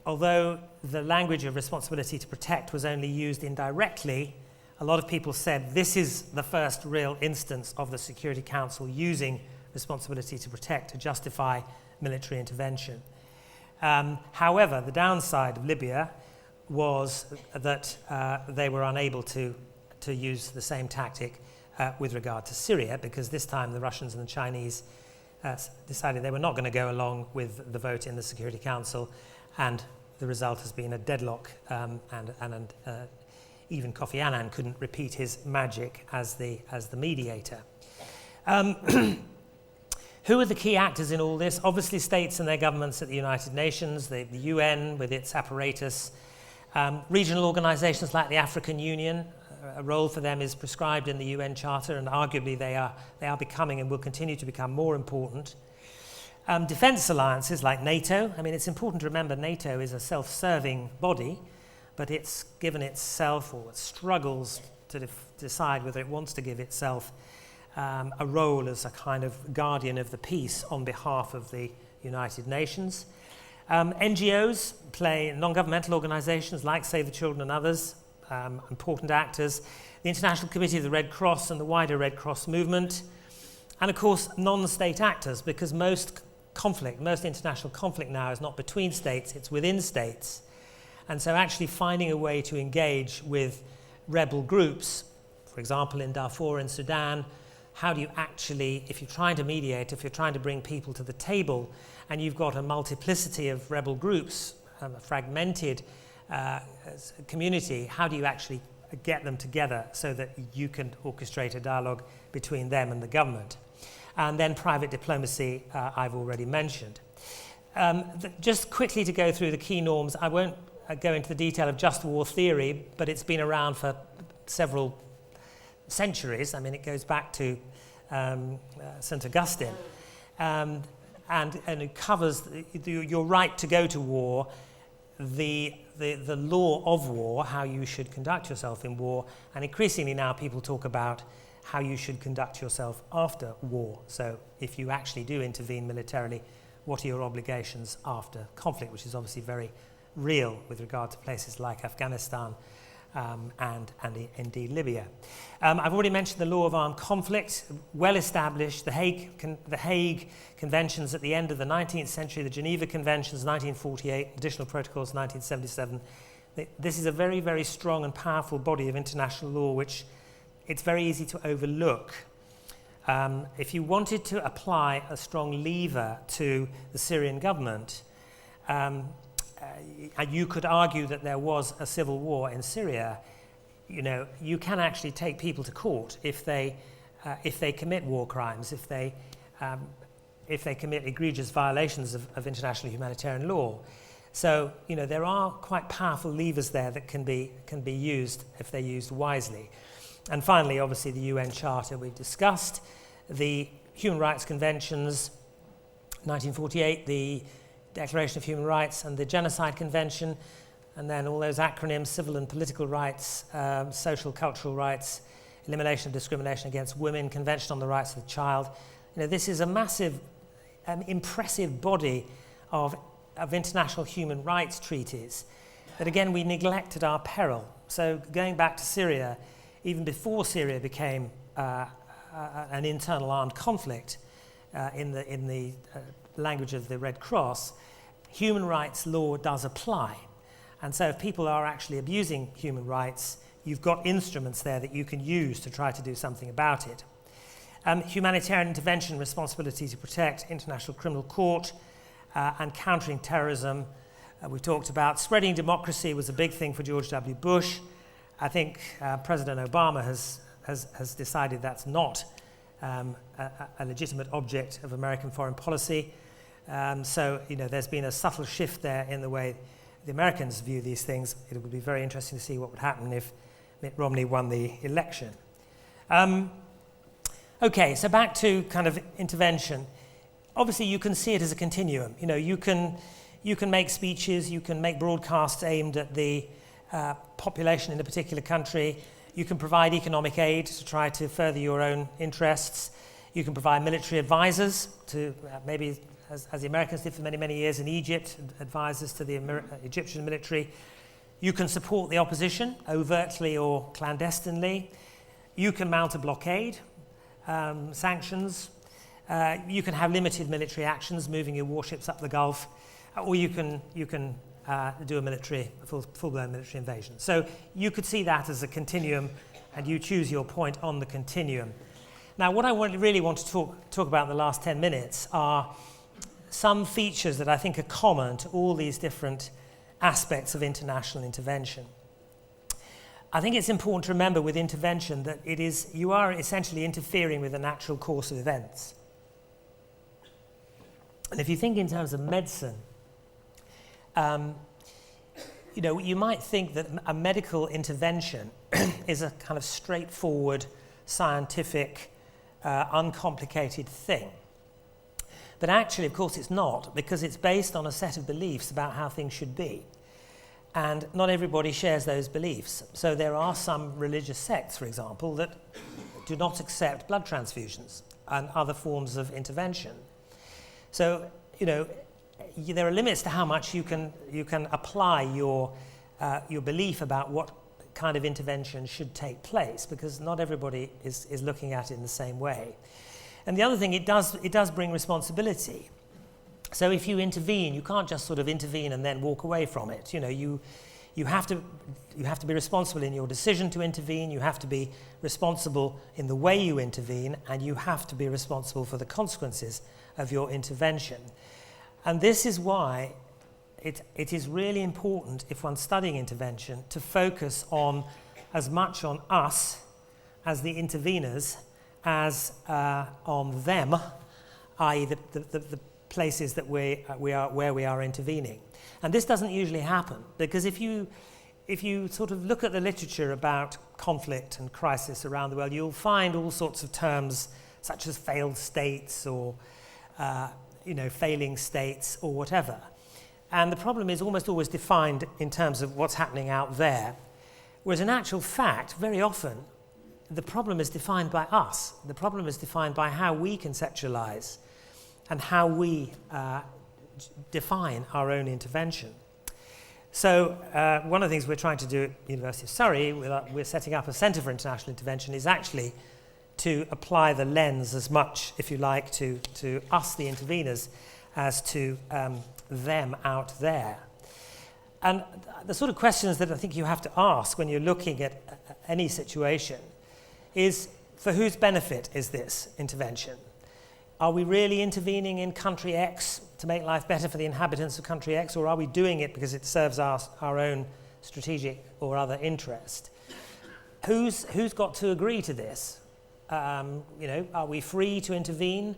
Although the language of responsibility to protect was only used indirectly, a lot of people said this is the first real instance of the Security Council using responsibility to protect to justify military intervention. However, the downside of Libya was that they were unable to use the same tactic with regard to Syria, because this time the Russians and the Chinese decided they were not going to go along with the vote in the Security Council, and the result has been a deadlock, and even Kofi Annan couldn't repeat his magic as the mediator. Who are the key actors in all this? Obviously, states and their governments at the United Nations, the UN with its apparatus, regional organizations like the African Union. A role for them is prescribed in the UN Charter, and arguably they are becoming and will continue to become more important. Defense alliances like NATO. I mean, it's important to remember NATO is a self-serving body, but it's given itself, or it struggles to decide whether it wants to give itself a role as a kind of guardian of the peace on behalf of the United Nations. NGOs play, non-governmental organizations like Save the Children and others, important actors. The International Committee of the Red Cross and the wider Red Cross movement. And of course, non-state actors, because most international conflict now is not between states, it's within states. And so actually finding a way to engage with rebel groups, for example, in Darfur in Sudan, how do you actually, if you're trying to mediate, if you're trying to bring people to the table, and you've got a multiplicity of rebel groups, a fragmented community, how do you actually get them together so that you can orchestrate a dialogue between them and the government? And then private diplomacy, I've already mentioned. Just quickly to go through the key norms, I won't go into the detail of just war theory, but it's been around for several centuries. I mean, it goes back to St. Augustine. And it covers your right to go to war, the law of war, how you should conduct yourself in war, and increasingly now people talk about how you should conduct yourself after war. So if you actually do intervene militarily, what are your obligations after conflict, which is obviously very real with regard to places like Afghanistan and indeed Libya. I've already mentioned the law of armed conflict, well established. The Hague Conventions at the end of the 19th century, the Geneva Conventions, 1948, additional protocols, 1977. This is a very, very strong and powerful body of international law, which it's very easy to overlook. If you wanted to apply a strong lever to the Syrian government, you could argue that there was a civil war in Syria. You know, you can actually take people to court if they commit war crimes, if they commit egregious violations of international humanitarian law. So, you know, there are quite powerful levers there that can be used if they're used wisely. And finally, obviously, the UN Charter we've discussed, the Human Rights Conventions, 1948, the Declaration of Human Rights and the Genocide Convention, and then all those acronyms, civil and political rights, social, cultural rights, elimination of discrimination against women, Convention on the Rights of the Child. You know, this is a massive an impressive body of international human rights treaties that, again, we neglect at our peril. So going back to Syria, even before Syria became an internal armed conflict in the language of the Red Cross, human rights law does apply. And so if people are actually abusing human rights, you've got instruments there that you can use to try to do something about it. Humanitarian intervention, responsibility to protect, International Criminal Court, and countering terrorism. We've talked about spreading democracy was a big thing for George W. Bush. I think President Obama has decided that's not a legitimate object of American foreign policy. So, there's been a subtle shift there in the way the Americans view these things. It would be very interesting to see what would happen if Mitt Romney won the election. Okay, so back to kind of intervention. Obviously, you can see it as a continuum. You can make speeches, you can make broadcasts aimed at the population in a particular country. You can provide economic aid to try to further your own interests. You can provide military advisors to maybe, as the Americans did for many, many years in Egypt, advisors to the Egyptian military. You can support the opposition overtly or clandestinely. You can mount a blockade, sanctions. You can have limited military actions, moving your warships up the Gulf, or you can do a full-blown military invasion. So you could see that as a continuum, and you choose your point on the continuum. Now, what I really want to talk about in the last 10 minutes are some features that I think are common to all these different aspects of international intervention. I think it's important to remember with intervention that you are essentially interfering with the natural course of events. And if you think in terms of medicine, you might think that a medical intervention is a kind of straightforward, scientific, uncomplicated thing. But actually, of course, it's not, because it's based on a set of beliefs about how things should be. And not everybody shares those beliefs. So there are some religious sects, for example, that do not accept blood transfusions and other forms of intervention. So, there are limits to how much you can apply your belief about what kind of intervention should take place, because not everybody is looking at it in the same way. And the other thing, it does bring responsibility. So if you intervene, you can't just sort of intervene and then walk away from it. You have to be responsible in your decision to intervene. You have to be responsible in the way you intervene, and you have to be responsible for the consequences of your intervention. And this is why it is really important, if one's studying intervention, to focus on as much on us as the interveners as on them, i.e. the places that where we are intervening. And this doesn't usually happen, because if you sort of look at the literature about conflict and crisis around the world, you'll find all sorts of terms such as failed states or failing states or whatever. And the problem is almost always defined in terms of what's happening out there, whereas in actual fact, very often, the problem is defined by us. The problem is defined by how we conceptualize and how we define our own intervention. So one of the things we're trying to do at the University of Surrey, we're setting up a Centre for International Intervention, is actually to apply the lens as much, if you like, to us, the interveners, as to them out there. And the sort of questions that I think you have to ask when you're looking at any situation is, for whose benefit is this intervention? Are we really intervening in country X to make life better for the inhabitants of country X, or are we doing it because it serves our own strategic or other interest? Who's got to agree to this? Are we free to intervene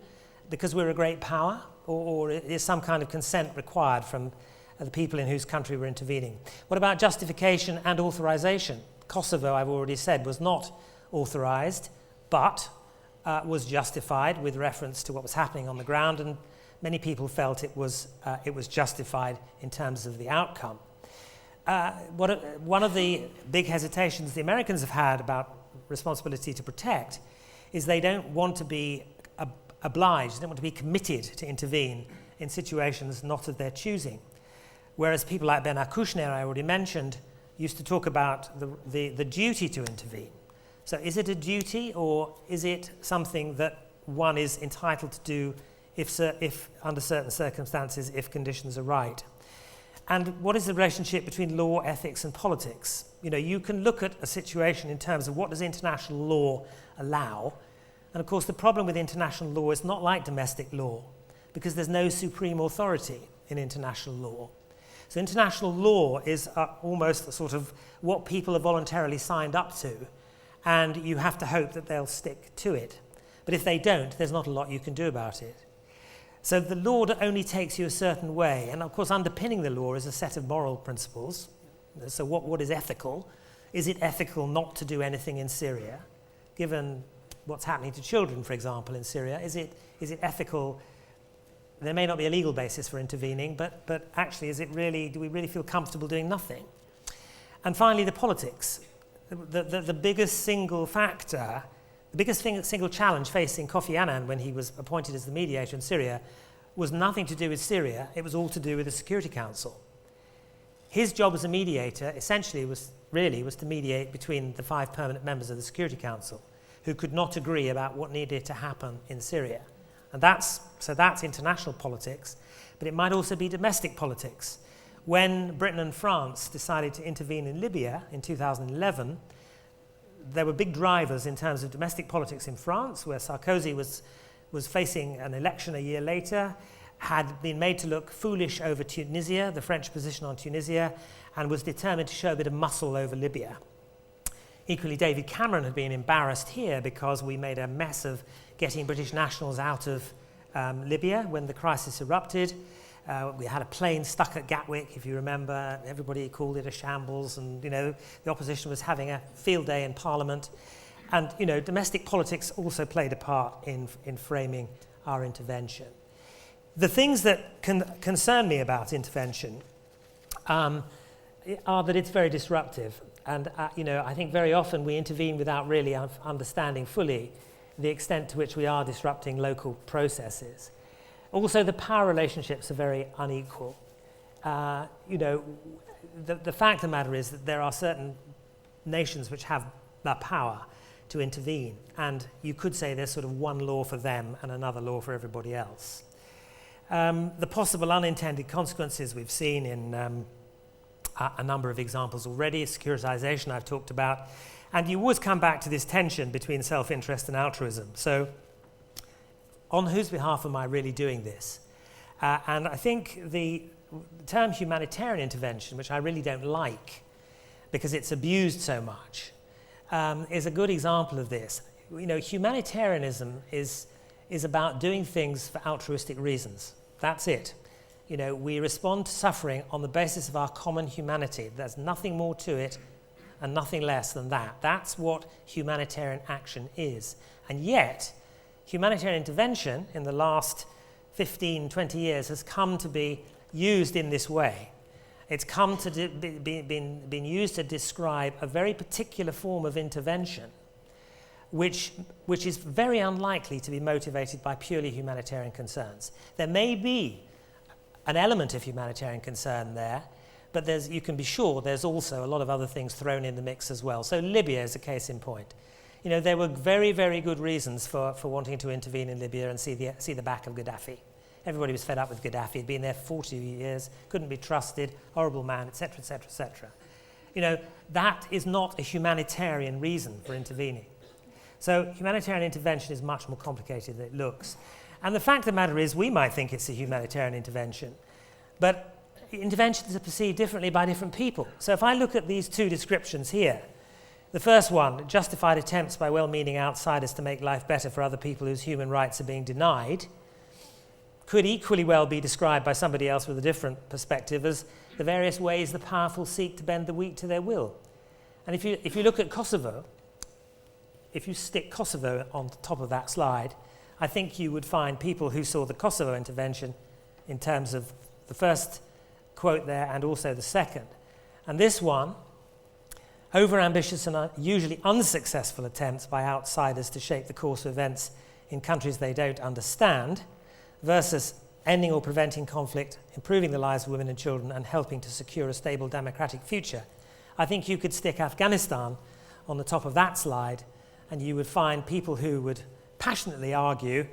because we're a great power, or is some kind of consent required from the people in whose country we're intervening? What about justification and authorization? Kosovo, I've already said, was not authorized, but was justified with reference to what was happening on the ground, and many people felt it was justified in terms of the outcome. One of the big hesitations the Americans have had about responsibility to protect is they don't want to be obliged, they don't want to be committed to intervene in situations not of their choosing. Whereas people like Bernard Kouchner, I already mentioned, used to talk about the duty to intervene. So is it a duty, or is it something that one is entitled to do if under certain circumstances, if conditions are right? And what is the relationship between law, ethics, and politics? You know, you can look at a situation in terms of what does international law allow. And of course, the problem with international law is not like domestic law, because there's no supreme authority in international law. So international law is almost a sort of what people are voluntarily signed up to, and you have to hope that they'll stick to it. But if they don't, there's not a lot you can do about it. So the law only takes you a certain way, and of course underpinning the law is a set of moral principles. So what is ethical? Is it ethical not to do anything in Syria, given what's happening to children, for example, in Syria? Is it ethical? There may not be a legal basis for intervening, but actually, do we really feel comfortable doing nothing? And finally, the politics. The biggest single factor, the biggest single challenge facing Kofi Annan when he was appointed as the mediator in Syria was nothing to do with Syria, it was all to do with the Security Council. His job as a mediator essentially was to mediate between the 5 permanent members of the Security Council who could not agree about what needed to happen in Syria. And that's international politics, but it might also be domestic politics. When Britain and France decided to intervene in Libya in 2011, there were big drivers in terms of domestic politics in France, where Sarkozy was facing an election a year later, had been made to look foolish over Tunisia, the French position on Tunisia, and was determined to show a bit of muscle over Libya. Equally, David Cameron had been embarrassed here because we made a mess of getting British nationals out of Libya when the crisis erupted. We had a plane stuck at Gatwick, if you remember. Everybody called it a shambles, and the opposition was having a field day in Parliament. And domestic politics also played a part in framing our intervention. The things that concern me about intervention are that it's very disruptive. And I think very often we intervene without really understanding fully the extent to which we are disrupting local processes. Also, the power relationships are very unequal. The fact of the matter is that there are certain nations which have the power to intervene, and you could say there's sort of one law for them and another law for everybody else. The possible unintended consequences we've seen in a number of examples already. Securitization I've talked about, and you always come back to this tension between self-interest and altruism. So on whose behalf am I really doing this? And I think the term humanitarian intervention, which I really don't like because it's abused so much, is a good example of this. Humanitarianism is about doing things for altruistic reasons. That's it. We respond to suffering on the basis of our common humanity. There's nothing more to it and nothing less than that. That's what humanitarian action is. And yet, humanitarian intervention in the last 15, 20 years has come to be used in this way. It's come to been used to describe a very particular form of intervention, which is very unlikely to be motivated by purely humanitarian concerns. There may be an element of humanitarian concern there, but you can be sure there's also a lot of other things thrown in the mix as well. So Libya is a case in point. There were very, very good reasons for wanting to intervene in Libya and see the back of Gaddafi. Everybody was fed up with Gaddafi. He'd been there 40 years, couldn't be trusted, horrible man, etc., etc., etc. That is not a humanitarian reason for intervening. So humanitarian intervention is much more complicated than it looks. And the fact of the matter is, we might think it's a humanitarian intervention, but interventions are perceived differently by different people. So if I look at these two descriptions here, the first one, justified attempts by well-meaning outsiders to make life better for other people whose human rights are being denied, could equally well be described by somebody else with a different perspective as the various ways the powerful seek to bend the weak to their will. And if you look at Kosovo, if you stick Kosovo on the top of that slide, I think you would find people who saw the Kosovo intervention in terms of the first quote there and also the second. And this one, overambitious and usually unsuccessful attempts by outsiders to shape the course of events in countries they don't understand, versus ending or preventing conflict, improving the lives of women and children, and helping to secure a stable democratic future. I think you could stick Afghanistan on the top of that slide, and you would find people who would passionately argue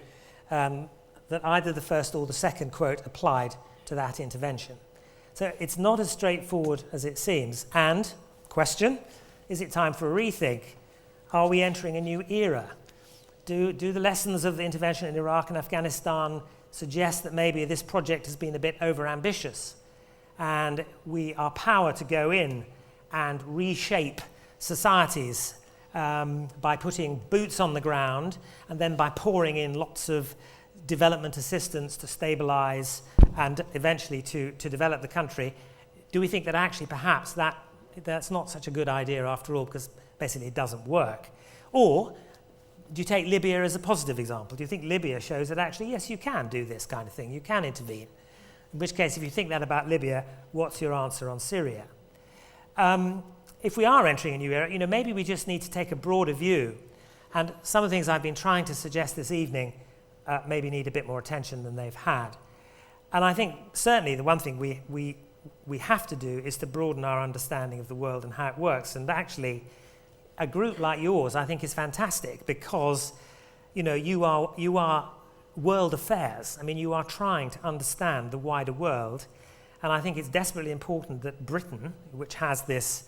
that either the first or the second quote applied to that intervention. So it's not as straightforward as it seems. And, question, is it time for a rethink? Are we entering a new era? Do the lessons of the intervention in Iraq and Afghanistan suggest that maybe this project has been a bit overambitious, and our power to go in and reshape societies by putting boots on the ground and then by pouring in lots of development assistance to stabilize and eventually to develop the country, do we think that actually perhaps that's not such a good idea after all, because basically it doesn't work? Or do you take Libya as a positive example? Do you think Libya shows that actually, yes, you can do this kind of thing, you can intervene? In which case, if you think that about Libya, what's your answer on Syria? If we are entering a new era, maybe we just need to take a broader view. And some of the things I've been trying to suggest this evening maybe need a bit more attention than they've had. And I think certainly the one thing we have to do is to broaden our understanding of the world and how it works. And actually, a group like yours, I think, is fantastic because, you are world affairs. I mean, you are trying to understand the wider world. And I think it's desperately important that Britain, which has this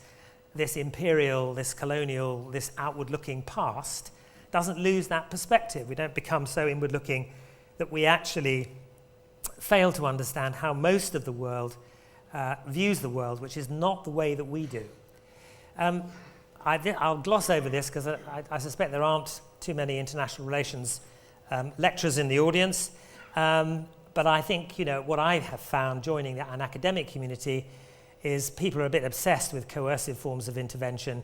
imperial, this colonial, this outward-looking past, doesn't lose that perspective. We don't become so inward-looking that we actually fail to understand how most of the world views the world, which is not the way that we do. I'll gloss over this because I suspect there aren't too many international relations lecturers in the audience. But I think, what I have found joining an academic community is people are a bit obsessed with coercive forms of intervention,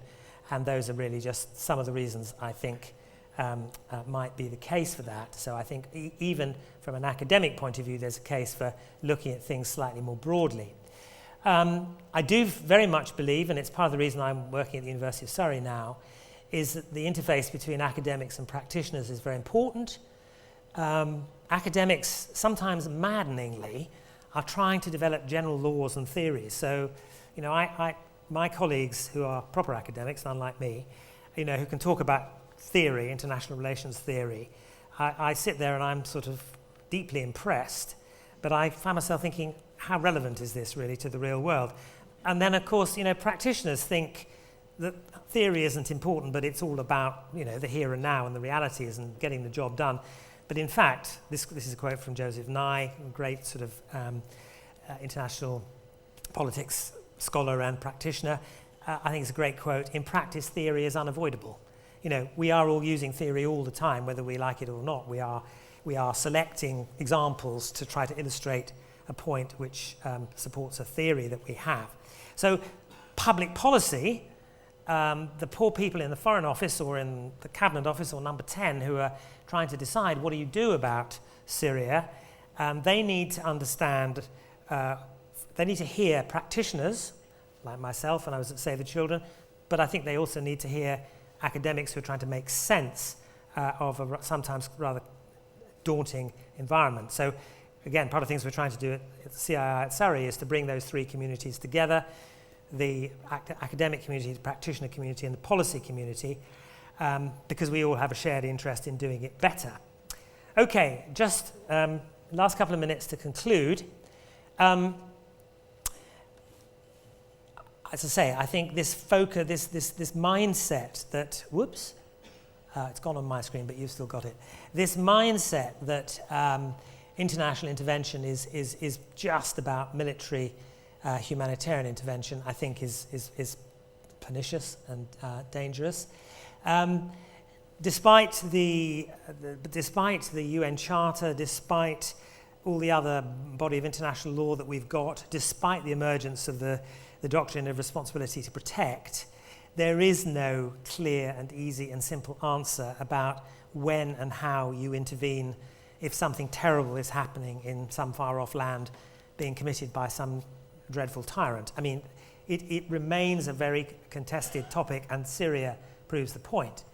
and those are really just some of the reasons I think might be the case for that. So I think even from an academic point of view, there's a case for looking at things slightly more broadly. I do very much believe, and it's part of the reason I'm working at the University of Surrey now, is that the interface between academics and practitioners is very important. Academics, sometimes maddeningly, are trying to develop general laws and theories. So, my colleagues who are proper academics, unlike me, who can talk about theory, international relations theory, I sit there and I'm sort of deeply impressed, but I find myself thinking, how relevant is this really to the real world? And then, of course, practitioners think that theory isn't important, but it's all about, the here and now and the realities and getting the job done. But in fact, this is a quote from Joseph Nye, a great sort of international politics scholar and practitioner. I think it's a great quote. In practice, theory is unavoidable. We are all using theory all the time, whether we like it or not. We are selecting examples to try to illustrate a point which supports a theory that we have. So public policy, the poor people in the Foreign Office or in the Cabinet Office or number 10 who are trying to decide what do you do about Syria, they need to understand, they need to hear practitioners like myself when I was at Save the Children, but I think they also need to hear academics who are trying to make sense of a sometimes rather daunting environment. So again, part of the things we're trying to do at the CII at Surrey is to bring those three communities together, the academic community, the practitioner community, and the policy community, because we all have a shared interest in doing it better. Okay, just last couple of minutes to conclude. As I say, I think this focus, this mindset that, it's gone on my screen, but you've still got it. This mindset that international intervention is just about military humanitarian intervention, I think is pernicious and dangerous. Despite the UN Charter, despite all the other body of international law that we've got, despite the emergence of the doctrine of responsibility to protect, there is no clear and easy and simple answer about when and how you intervene if something terrible is happening in some far-off land being committed by some dreadful tyrant. I mean, it remains a very contested topic, and Syria proves the point.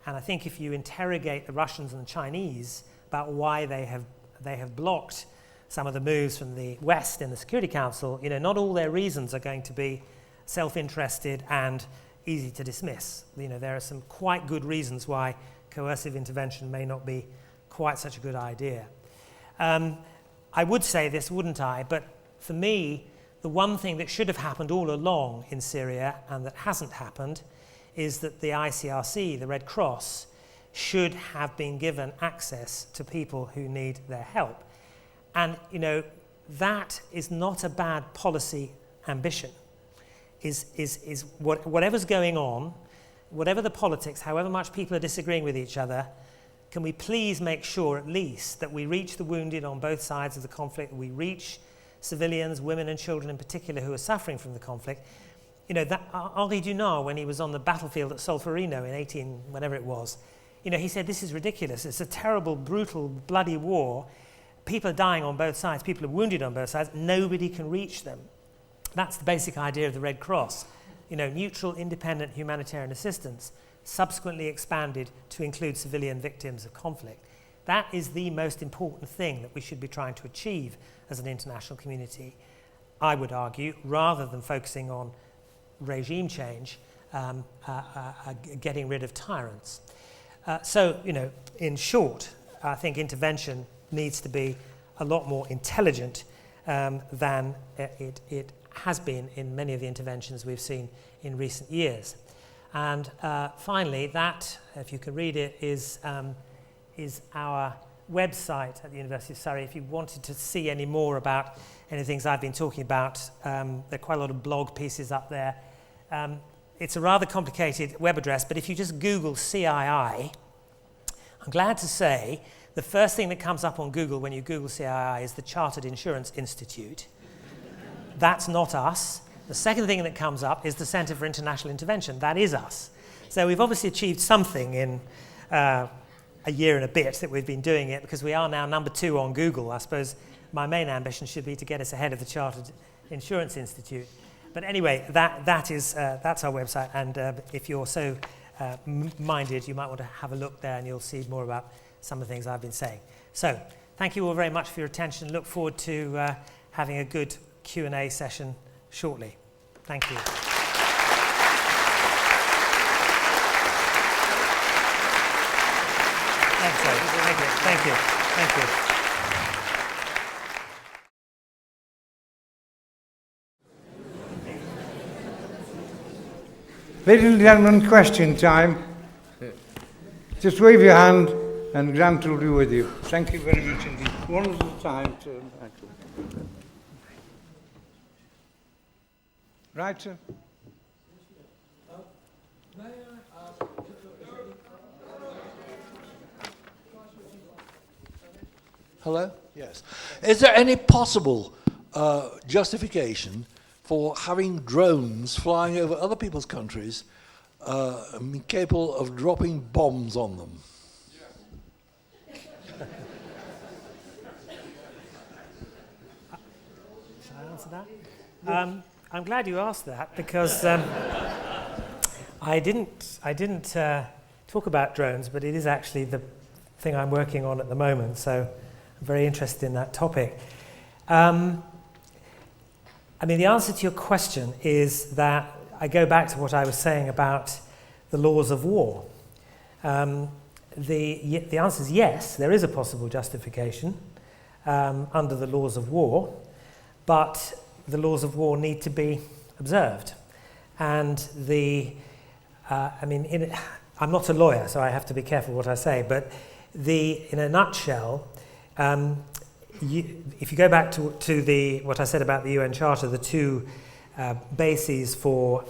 And I think if you interrogate the Russians and the Chinese about why they have blocked some of the moves from the West in the Security Council, not all their reasons are going to be self-interested and easy to dismiss. There are some quite good reasons why coercive intervention may not be quite such a good idea. I would say this, wouldn't I? But for me, the one thing that should have happened all along in Syria and that hasn't happened is that the ICRC, the Red Cross, should have been given access to people who need their help. And, that is not a bad policy ambition. Whatever's going on, whatever the politics, however much people are disagreeing with each other, can we please make sure at least that we reach the wounded on both sides of the conflict, we reach civilians, women and children in particular, who are suffering from the conflict. That Henri Dunant, when he was on the battlefield at Solferino in whatever it was, he said, this is ridiculous. It's a terrible, brutal, bloody war. People are dying on both sides. People are wounded on both sides. Nobody can reach them. That's the basic idea of the Red Cross. Neutral, independent humanitarian assistance, subsequently expanded to include civilian victims of conflict. That is the most important thing that we should be trying to achieve as an international community, I would argue, rather than focusing on regime change, getting rid of tyrants. So, in short, I think intervention needs to be a lot more intelligent than it has been in many of the interventions we've seen in recent years. And finally, that, if you can read it, is our website at the University of Surrey. If you wanted to see any more about any things I've been talking about, there are quite a lot of blog pieces up there. It's a rather complicated web address, but if you just Google CII, I'm glad to say the first thing that comes up on Google when you Google CII is the Chartered Insurance Institute. That's not us. The second thing that comes up is the Centre for International Intervention. That is us. So we've obviously achieved something in a year and a bit that we've been doing it, because we are now number 2 on Google. I suppose my main ambition should be to get us ahead of the Chartered Insurance Institute. But anyway, that's our website, and if you're so minded, you might want to have a look there and you'll see more about some of the things I've been saying. So, thank you all very much for your attention. Look forward to having a good Q&A session shortly. Thank you. Thank you. Ladies and gentlemen, question time. Just wave your hand and Grant will be with you. Thank you very much indeed. One at a time. Right, sir? Hello? Yes. Is there any possible justification for having drones flying over other people's countries capable of dropping bombs on them? Shall I answer that? I'm glad you asked that, because I didn't talk about drones, but it is actually the thing I'm working on at the moment, so I'm very interested in that topic. The answer to your question is that I go back to what I was saying about the laws of war. The answer is yes, there is a possible justification under the laws of war, but the laws of war need to be observed. And I'm not a lawyer, so I have to be careful what I say, but in a nutshell, if you go back to what I said about the UN Charter, the two bases for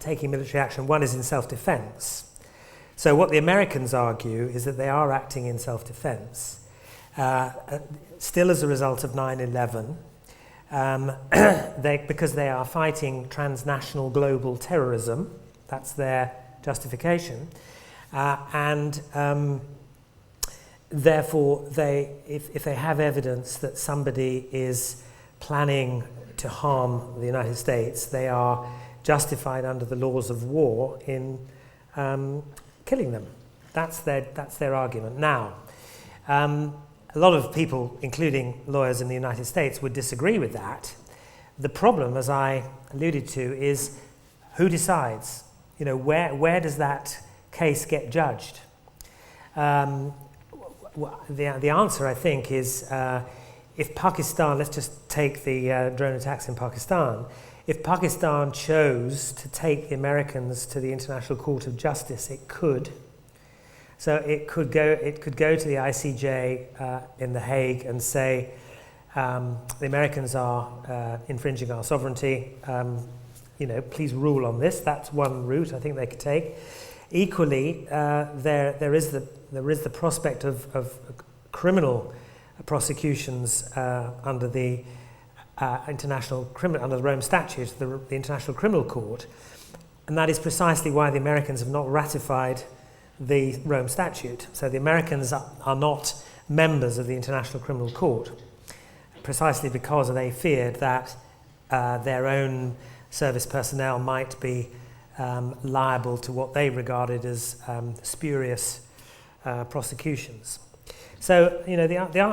taking military action, one is in self-defense. So what the Americans argue is that they are acting in self-defense, still as a result of 9/11, because they are fighting transnational global terrorism. That's their justification. Therefore, if they have evidence that somebody is planning to harm the United States, they are justified under the laws of war in killing them. That's their argument. Now, a lot of people, including lawyers in the United States, would disagree with that. The problem, as I alluded to, is who decides? You know, where does that case get judged? The answer, I think, is if Pakistan, let's just take the drone attacks in Pakistan, if Pakistan chose to take the Americans to the International Court of Justice, it could. So it could go to the ICJ in The Hague and say, the Americans are infringing our sovereignty, you know, please rule on this. That's one route I think they could take. Equally, there is the prospect of criminal prosecutions under the under the Rome Statute, the International Criminal Court, and that is precisely why the Americans have not ratified the Rome Statute. So the Americans are not members of the International Criminal Court, precisely because they feared that their own service personnel might be liable to what they regarded as spurious prosecutions. So, you know,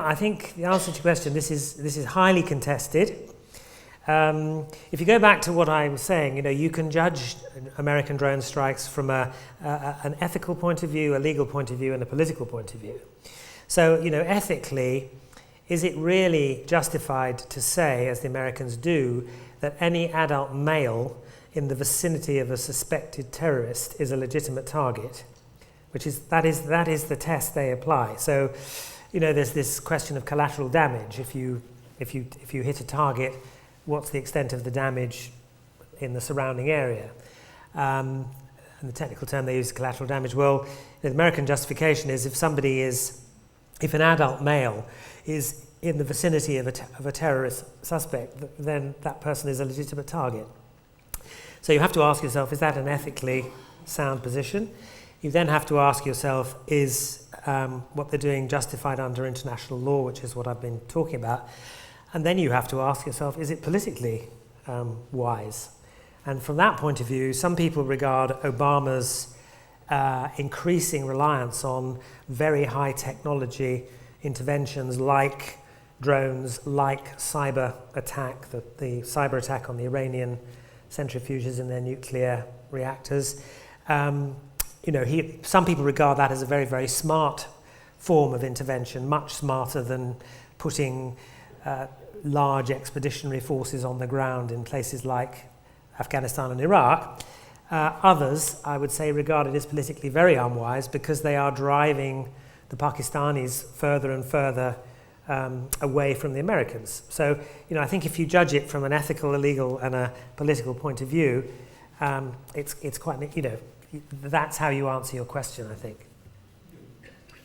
I think the answer to your question, this is highly contested. If you go back to what I was saying, you know, you can judge American drone strikes from an ethical point of view, a legal point of view, and a political point of view. So, you know, ethically, is it really justified to say, as the Americans do, that any adult male in the vicinity of a suspected terrorist is a legitimate target? That is the test they apply. So, you know, there's this question of collateral damage. If you hit a target, what's the extent of the damage in the surrounding area? And the technical term they use, collateral damage. Well, the American justification is if an adult male is in the vicinity of a terrorist suspect, then that person is a legitimate target. So you have to ask yourself, is that an ethically sound position? You then have to ask yourself, is what they're doing justified under international law, which is what I've been talking about? And then you have to ask yourself, is it politically wise? And from that point of view, some people regard Obama's increasing reliance on very high technology interventions like drones, like cyber attack, the cyber attack on the Iranian centrifuges in their nuclear reactors. You know, some people regard that as a very, very smart form of intervention, much smarter than putting large expeditionary forces on the ground in places like Afghanistan and Iraq. Others, I would say, regard it as politically very unwise because they are driving the Pakistanis further and further away from the Americans. So, you know, I think if you judge it from an ethical, a legal, and a political point of view, it's quite, you know, that's how you answer your question, I think.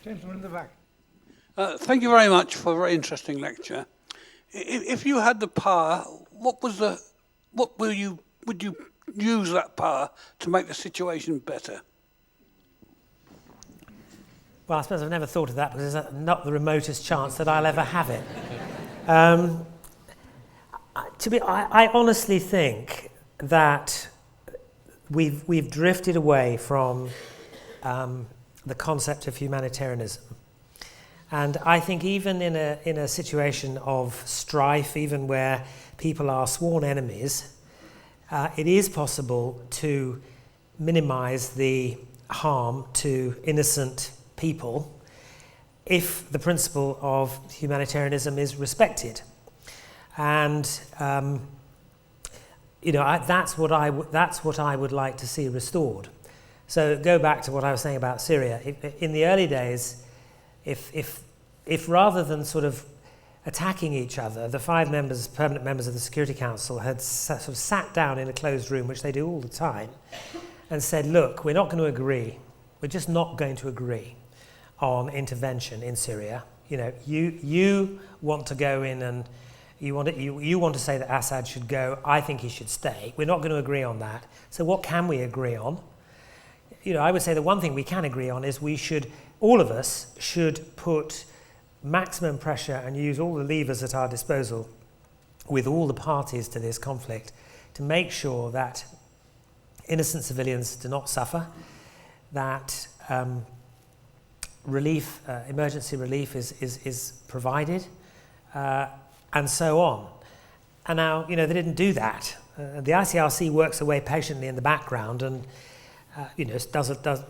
Gentleman in the back. Thank you very much for a very interesting lecture. If you had the power, would you use that power to make the situation better? Well, I suppose I've never thought of that because there's not the remotest chance that I'll ever have it. I honestly think that we've drifted away from the concept of humanitarianism. And I think even in a situation of strife, even where people are sworn enemies, it is possible to minimize the harm to innocent people if the principle of humanitarianism is respected. And you know, that's what I would like to see restored. So go back to what I was saying about Syria. In the early days, if rather than sort of attacking each other, the 5 permanent members of the Security Council had sort of sat down in a closed room, which they do all the time, and said, look, we're not going to agree. We're just not going to agree on intervention in Syria. You know, you want to go in and you want to say that Assad should go. I think he should stay. We're not going to agree on that. So what can we agree on? You know, I would say the one thing we can agree on is all of us should put maximum pressure and use all the levers at our disposal with all the parties to this conflict to make sure that innocent civilians do not suffer, that relief, emergency relief is provided, and so on. And now, they didn't do that. The ICRC works away patiently in the background and,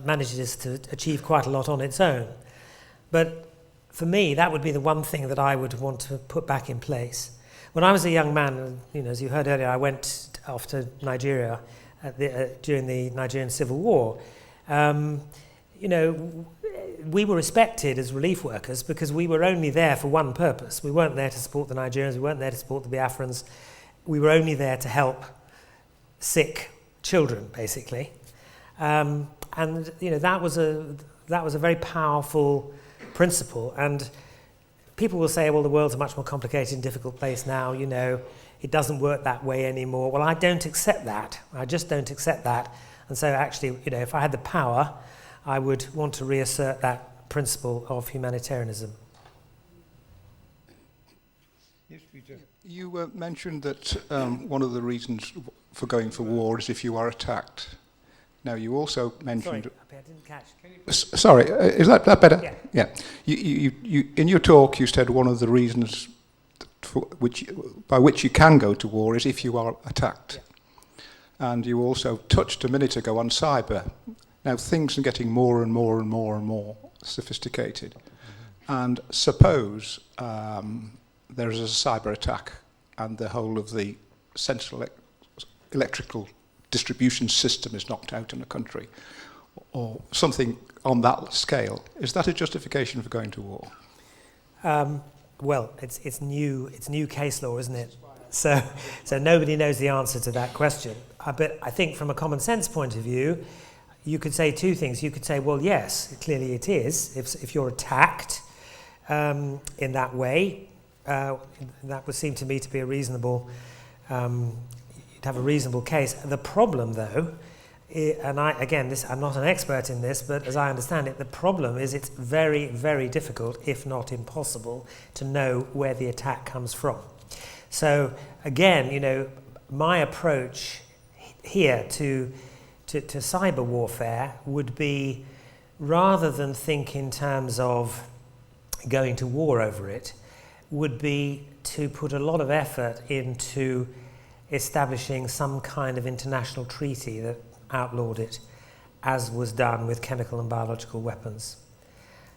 manages to achieve quite a lot on its own. But for me, that would be the one thing that I would want to put back in place. When I was a young man, as you heard earlier, I went off to Nigeria during the Nigerian Civil War. We were respected as relief workers because we were only there for one purpose. We weren't there to support the Nigerians, we weren't there to support the Biafrans. We were only there to help sick children, basically. That was a very powerful principle. And people will say, well, the world's a much more complicated and difficult place now, it doesn't work that way anymore. Well, I don't accept that. I just don't accept that. And so actually, if I had the power, I would want to reassert that principle of humanitarianism. Yes, Peter. You mentioned that one of the reasons for going for war is if you are attacked. Now, you also mentioned... Sorry, I didn't catch. Sorry, is that better? Yeah. You, in your talk, you said one of the reasons by which you can go to war is if you are attacked. Yeah. And you also touched a minute ago on cyber. Now, things are getting more and more and more and more sophisticated. Mm-hmm. And suppose there is a cyber attack and the whole of the central electrical distribution system is knocked out in a country, or something on that scale. Is that a justification for going to war? Well, it's new case law, isn't it? So nobody knows the answer to that question. But I think from a common sense point of view, you could say two things. You could say, well, yes, clearly it is. If you're attacked in that way, that would seem to me to be a reasonable, you'd have a reasonable case. The problem, though, and I'm not an expert in this, but as I understand it, the problem is it's very, very difficult, if not impossible, to know where the attack comes from. So again, my approach here to cyber warfare would be, rather than think in terms of going to war over it, would be to put a lot of effort into establishing some kind of international treaty that outlawed it, as was done with chemical and biological weapons.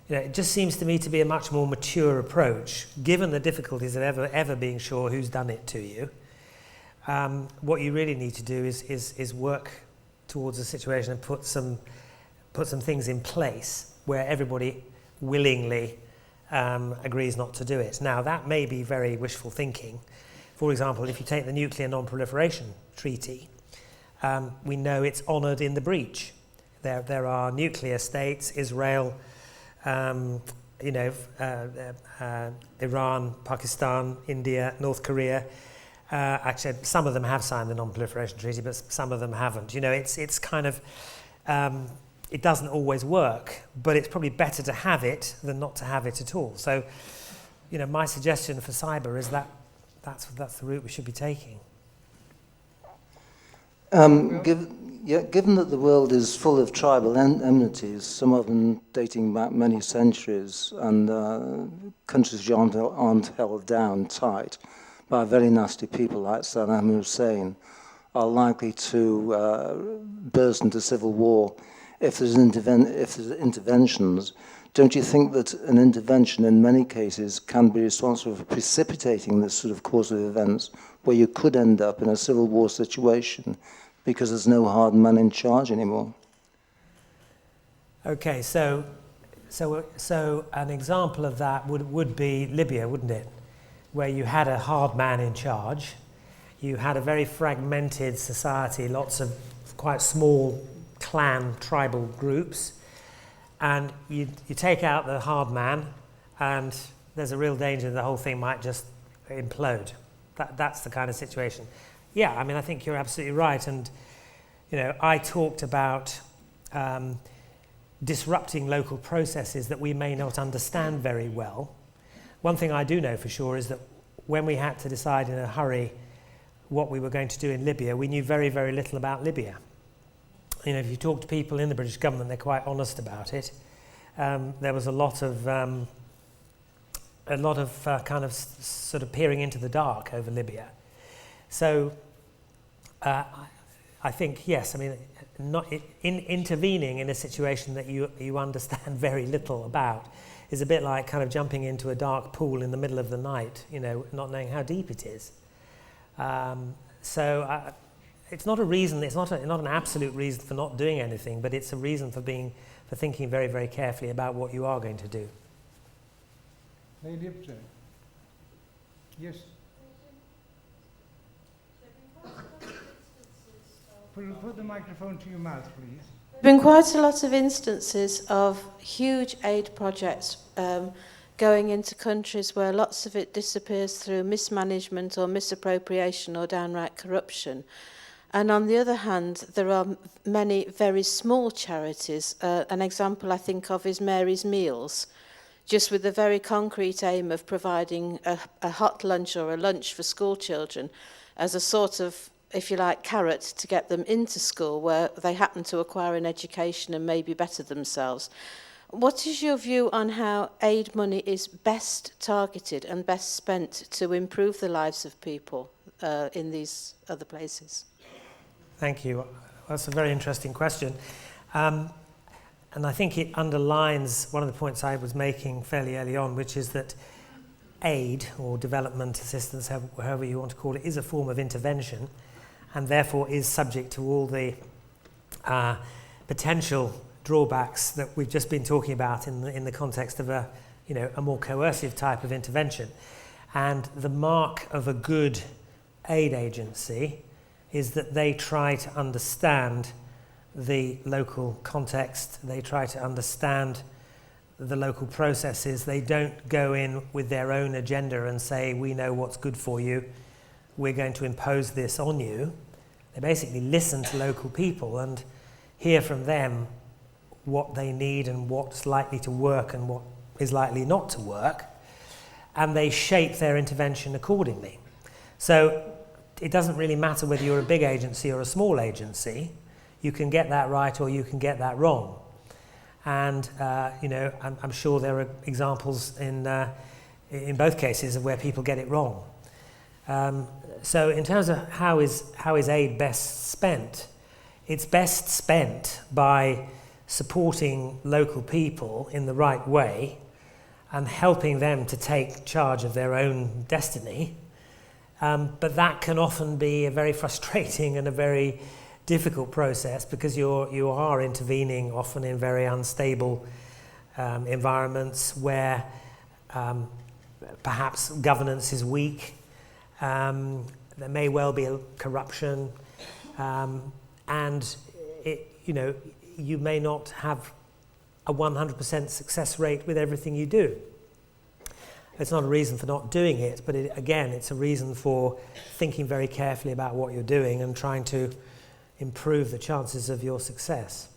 It just seems to me to be a much more mature approach, given the difficulties of ever being sure who's done it to you. What you really need to do is work towards a situation and put some things in place where everybody willingly agrees not to do it. Now, that may be very wishful thinking. For example, if you take the Nuclear Non-Proliferation Treaty, we know it's honoured in the breach. There are nuclear states, Israel, Iran, Pakistan, India, North Korea. Actually, some of them have signed the Non-Proliferation Treaty, but some of them haven't. It's kind of, it doesn't always work, but it's probably better to have it than not to have it at all. So, my suggestion for cyber is that's the route we should be taking. Given that the world is full of tribal enmities, some of them dating back many centuries, and countries aren't held down tight by very nasty people like Saddam Hussein, are likely to burst into civil war if there's interventions. Don't you think that an intervention in many cases can be responsible for precipitating this sort of course of events where you could end up in a civil war situation because there's no hard man in charge anymore? Okay, so an example of that would be Libya, wouldn't it? Where you had a hard man in charge, you had a very fragmented society, lots of quite small clan, tribal groups, and you take out the hard man, and there's a real danger the whole thing might just implode. That's the kind of situation. Yeah, I think you're absolutely right, and I talked about disrupting local processes that we may not understand very well. One thing I do know for sure is that when we had to decide in a hurry what we were going to do in Libya, we knew very, very little about Libya. if you talk to people in the British government, they're quite honest about it. There was a lot of kind of sort of peering into the dark over Libya. So I think, yes, I mean, intervening in a situation that you understand very little about is a bit like kind of jumping into a dark pool in the middle of the night, not knowing how deep it is. It's not a reason, it's not an absolute reason for not doing anything, but it's a reason for thinking very, very carefully about what you are going to do. Lady up there. Yes. Put the microphone to your mouth, please. There have been quite a lot of instances of huge aid projects going into countries where lots of it disappears through mismanagement or misappropriation or downright corruption. And on the other hand, there are many very small charities. An example I think of is Mary's Meals, just with the very concrete aim of providing a hot lunch or a lunch for school children as a sort of, if you like, carrot to get them into school where they happen to acquire an education and maybe better themselves. What is your view on how aid money is best targeted and best spent to improve the lives of people in these other places? Thank you. That's a very interesting question. And I think it underlines one of the points I was making fairly early on, which is that aid or development assistance, however you want to call it, is a form of intervention and therefore is subject to all the potential drawbacks that we've just been talking about in the context of a more coercive type of intervention. And the mark of a good aid agency is that they try to understand the local context, they try to understand the local processes. They don't go in with their own agenda and say, we know what's good for you, we're going to impose this on you. They basically listen to local people and hear from them what they need and what's likely to work and what is likely not to work, and they shape their intervention accordingly. So it doesn't really matter whether you're a big agency or a small agency. You can get that right or you can get that wrong. And I'm sure there are examples in both cases of where people get it wrong. So in terms of how is aid best spent, it's best spent by supporting local people in the right way and helping them to take charge of their own destiny. But that can often be a very frustrating and a very difficult process because you are intervening often in very unstable environments where perhaps governance is weak. There may well be corruption, and you may not have a 100% success rate with everything you do. It's not a reason for not doing it, but it's a reason for thinking very carefully about what you're doing and trying to improve the chances of your success.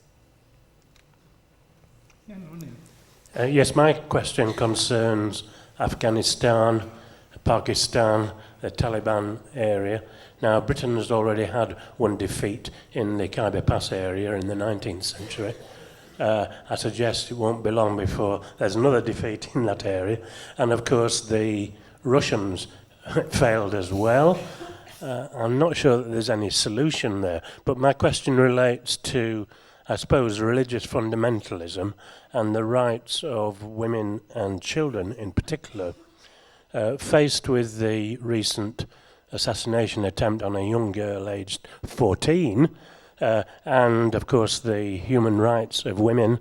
Yes, my question concerns Afghanistan, Pakistan, the Taliban area. Now, Britain has already had one defeat in the Khyber Pass area in the 19th century. I suggest it won't be long before there's another defeat in that area. And of course, the Russians failed as well. I'm not sure that there's any solution there. But my question relates to, I suppose, religious fundamentalism and the rights of women and children in particular. Faced with the recent assassination attempt on a young girl aged 14, and of course the human rights of women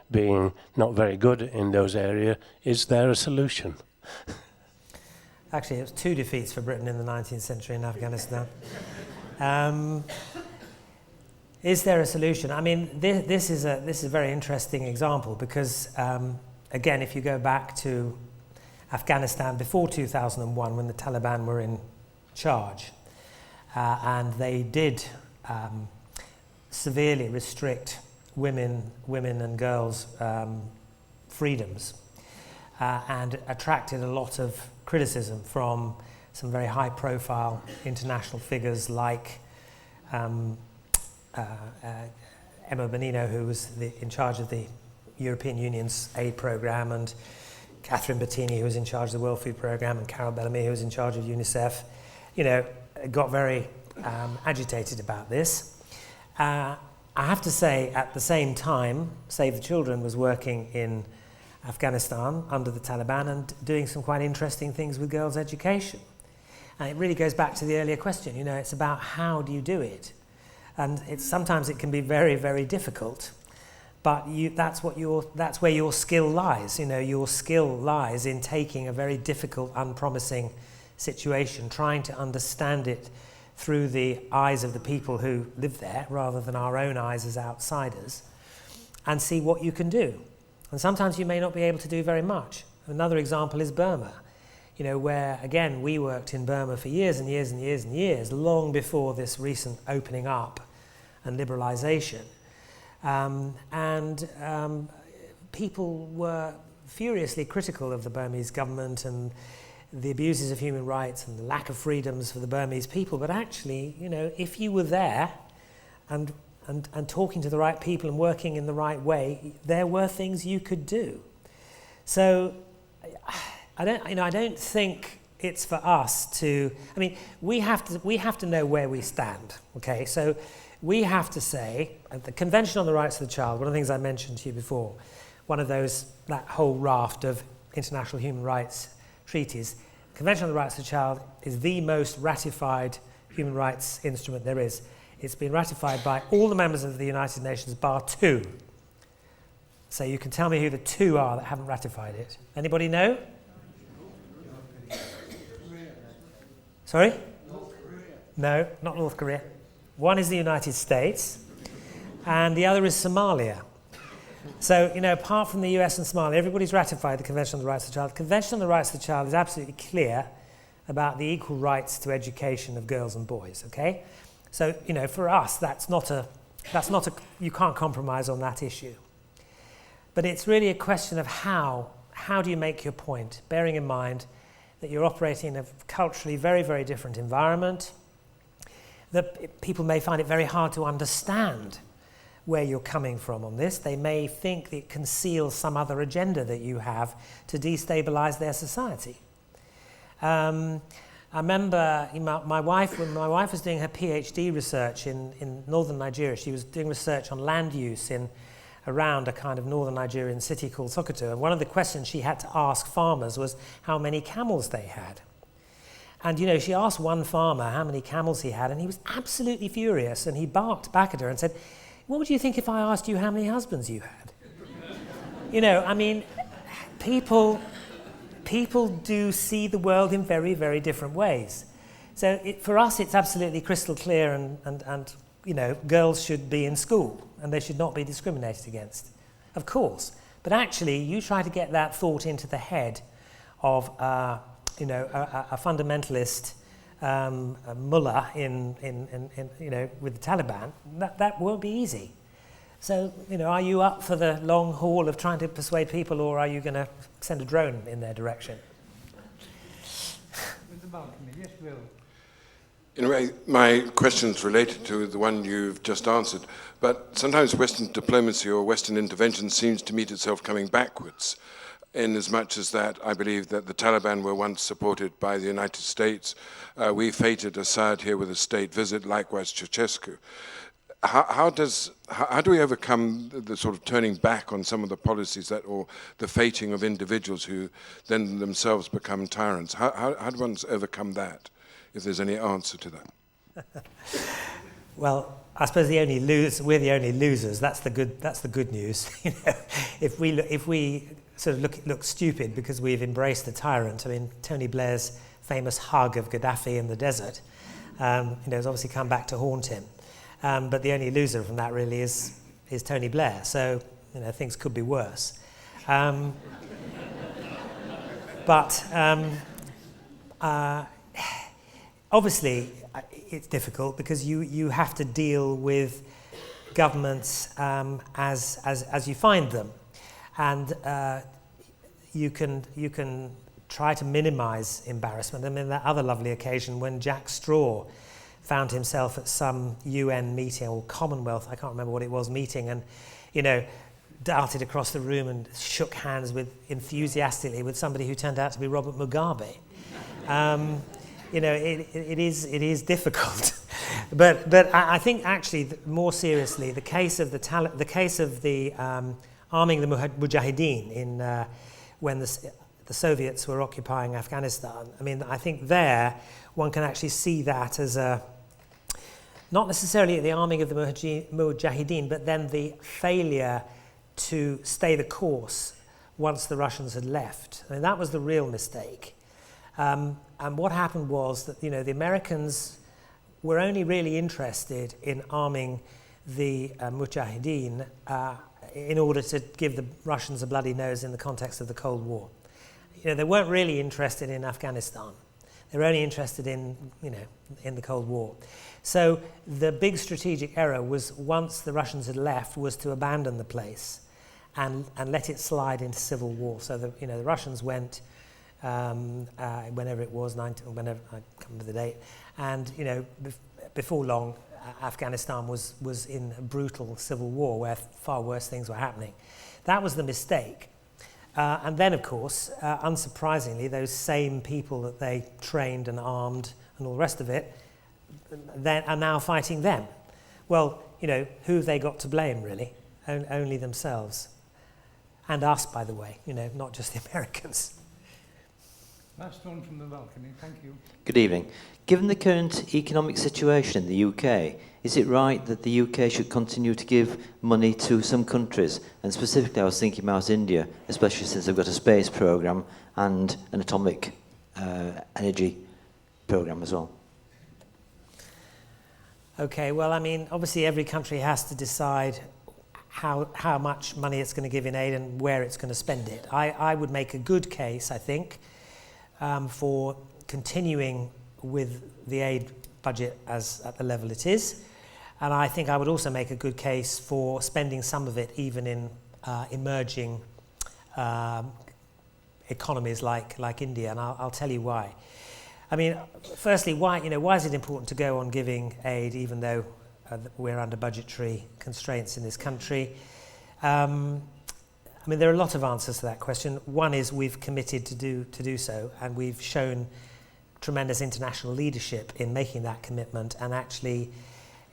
being not very good in those areas, is there a solution? Actually, it was 2 defeats for Britain in the 19th century in Afghanistan. Is there a solution? I mean, this is a very interesting example because, again, if you go back to Afghanistan before 2001 when the Taliban were in charge, and they did severely restrict women and girls' freedoms and attracted a lot of criticism from some very high-profile international figures like Emma Bonino, who was in charge of the European Union's aid programme, and Catherine Bettini, who was in charge of the World Food Programme, and Carol Bellamy, who was in charge of UNICEF, got very agitated about this. I have to say, at the same time, Save the Children was working in Afghanistan under the Taliban and doing some quite interesting things with girls' education. And it really goes back to the earlier question, it's about how do you do it? And sometimes it can be very, very difficult, but that's where your skill lies. Your skill lies in taking a very difficult, unpromising situation, trying to understand it through the eyes of the people who live there, rather than our own eyes as outsiders, and see what you can do. And sometimes you may not be able to do very much. Another example is Burma, where, again, we worked in Burma for years and years and years and years, long before this recent opening up and liberalisation. People were furiously critical of the Burmese government and the abuses of human rights and the lack of freedoms for the Burmese people. But actually, if you were there and talking to the right people and working in the right way, there were things you could do. So I don't think it's for us to. We have to know where we stand. Okay, so we have to say at the Convention on the Rights of the Child. One of the things I mentioned to you before, that whole raft of international human rights treaties. Convention on the Rights of the Child is the most ratified human rights instrument there is. It's been ratified by all the members of the United Nations, bar 2. So you can tell me who the 2 are that haven't ratified it. Anybody know? Sorry? North Korea. No, not North Korea. One is the United States, and the other is Somalia. So, apart from the US and Somalia, everybody's ratified the Convention on the Rights of the Child. The Convention on the Rights of the Child is absolutely clear about the equal rights to education of girls and boys, okay? So, for us, you can't compromise on that issue. But it's really a question of how do you make your point, bearing in mind that you're operating in a culturally very, very different environment, that people may find it very hard to understand where you're coming from on this. They may think it conceals some other agenda that you have to destabilize their society. I remember when my wife was doing her PhD research in northern Nigeria. She was doing research on land use around a kind of northern Nigerian city called Sokoto. And one of the questions she had to ask farmers was how many camels they had. And, she asked one farmer how many camels he had, and he was absolutely furious, and he barked back at her and said, "What would you think if I asked you how many husbands you had?" People do see the world in very, very different ways. So for us, it's absolutely crystal clear, and girls should be in school, and they should not be discriminated against, of course. But actually, you try to get that thought into the head of a fundamentalist mullah with the Taliban. That won't be easy. So, are you up for the long haul of trying to persuade people, or are you going to send a drone in their direction? Yes, Bill. In a way, my question's related to the one you've just answered, but sometimes Western diplomacy or Western intervention seems to meet itself coming backwards, in as much as that I believe that the Taliban were once supported by the United States. We feted Assad here with a state visit, likewise Ceausescu. How do we overcome the sort of turning back on some of the policies or the fating of individuals who then themselves become tyrants? How do one overcome that, if there's any answer to that? Well, I suppose we're the only losers. That's the good news. If we sort of look stupid because we've embraced the tyrant. Tony Blair's famous hug of Gaddafi in the desert has obviously come back to haunt him. But the only loser from that really is Tony Blair. So things could be worse. But obviously it's difficult because you have to deal with governments as you find them. And you can try to minimize embarrassment. That other lovely occasion when Jack Straw found himself at some UN meeting or Commonwealth, I can't remember what it was, meeting, and, you know, darted across the room and shook hands enthusiastically with somebody who turned out to be Robert Mugabe. You know, it is difficult, but I think actually more seriously, the case of the arming the Mujahideen in when the Soviets were occupying Afghanistan. I mean, I think there one can actually see that as not necessarily the arming of the Mujahideen, but then the failure to stay the course once the Russians had left. I mean, that was the real mistake. And what happened was that, you know, the Americans were only really interested in arming the Mujahideen in order to give the Russians a bloody nose in the context of the Cold War. You know, they weren't really interested in Afghanistan. They were only interested in, you know, in the Cold War. So the big strategic error was, once the Russians had left, was to abandon the place and let it slide into civil war. So the, you know, the Russians went whenever it was, whenever I can't remember the date, and, you know, before long, Afghanistan was in a brutal civil war where far worse things were happening. That was the mistake. And then, of course, unsurprisingly, those same people that they trained and armed and all the rest of it then are now fighting them. Well, you know, who have they got to blame, really? Only themselves. And us, by the way, you know, not just the Americans. Last one from the balcony, thank you. Good evening. Given the current economic situation in the UK, is it right that the UK should continue to give money to some countries? And specifically, I was thinking about India, especially since they've got a space programme and an atomic energy programme as well. Okay, well, I mean, obviously every country has to decide how much money it's going to give in aid and where it's going to spend it. I would make a good case, I think, for continuing with the aid budget as at the level it is. And I think I would also make a good case for spending some of it even in emerging economies like India, and I'll tell you why. I mean, firstly, why is it important to go on giving aid even though we're under budgetary constraints in this country? I mean, there are a lot of answers to that question. One is we've committed to do so, and we've shown tremendous international leadership in making that commitment, and actually,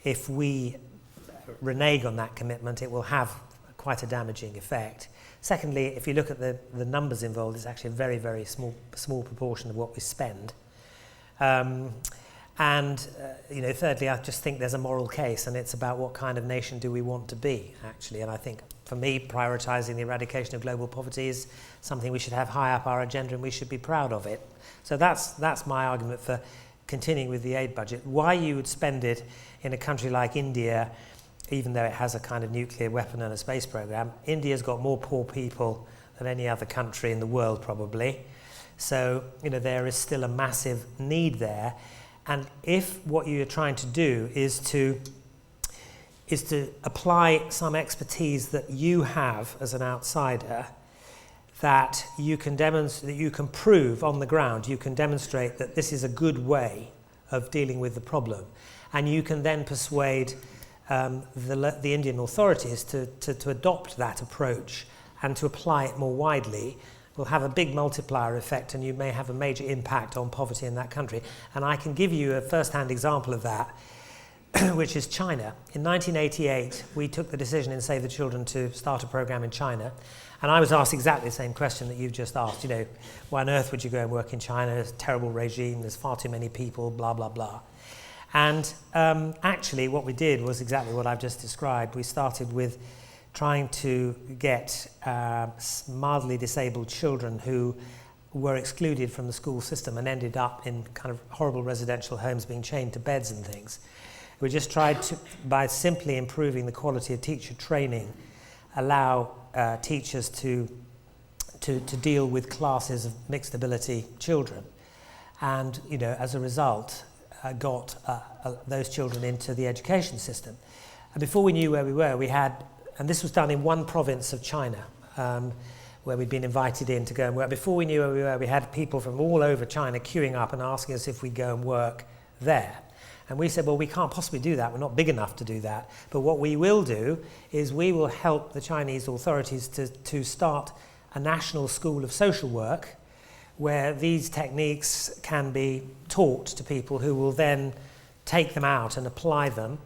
if we renege on that commitment, it will have quite a damaging effect. Secondly, if you look at the numbers involved, it's actually a very, very small proportion of what we spend. Thirdly, I just think there's a moral case, and it's about what kind of nation do we want to be, actually. And I think, for me, prioritising the eradication of global poverty is something we should have high up our agenda, and we should be proud of it. So that's my argument for continuing with the aid budget. Why you would spend it in a country like India, even though it has a kind of nuclear weapon and a space program. India's got more poor people than any other country in the world, probably. So, you know, there is still a massive need there. And if what you're trying to do is to apply some expertise that you have as an outsider, that you can demonstrate, that you can prove on the ground, you can demonstrate that this is a good way of dealing with the problem, and you can then persuade the Indian authorities to adopt that approach and to apply it more widely, will have a big multiplier effect, and you may have a major impact on poverty in that country. And I can give you a first-hand example of that, which is China. In 1988, we took the decision in Save the Children to start a program in China. And I was asked exactly the same question that you've just asked. You know, why on earth would you go and work in China? It's a terrible regime, there's far too many people, blah, blah, blah. And actually what we did was exactly what I've just described. We started with trying to get mildly disabled children who were excluded from the school system and ended up in kind of horrible residential homes being chained to beds and things. We just tried to, by simply improving the quality of teacher training, allow teachers to deal with classes of mixed ability children. And, you know, as a result, got those children into the education system. And before we knew where we were, we had, and this was done in one province of China, where we'd been invited in to go and work. Before we knew where we were, we had people from all over China queuing up and asking us if we'd go and work there. And we said, well, we can't possibly do that. We're not big enough to do that. But what we will do is we will help the Chinese authorities to start a national school of social work where these techniques can be taught to people who will then take them out and apply them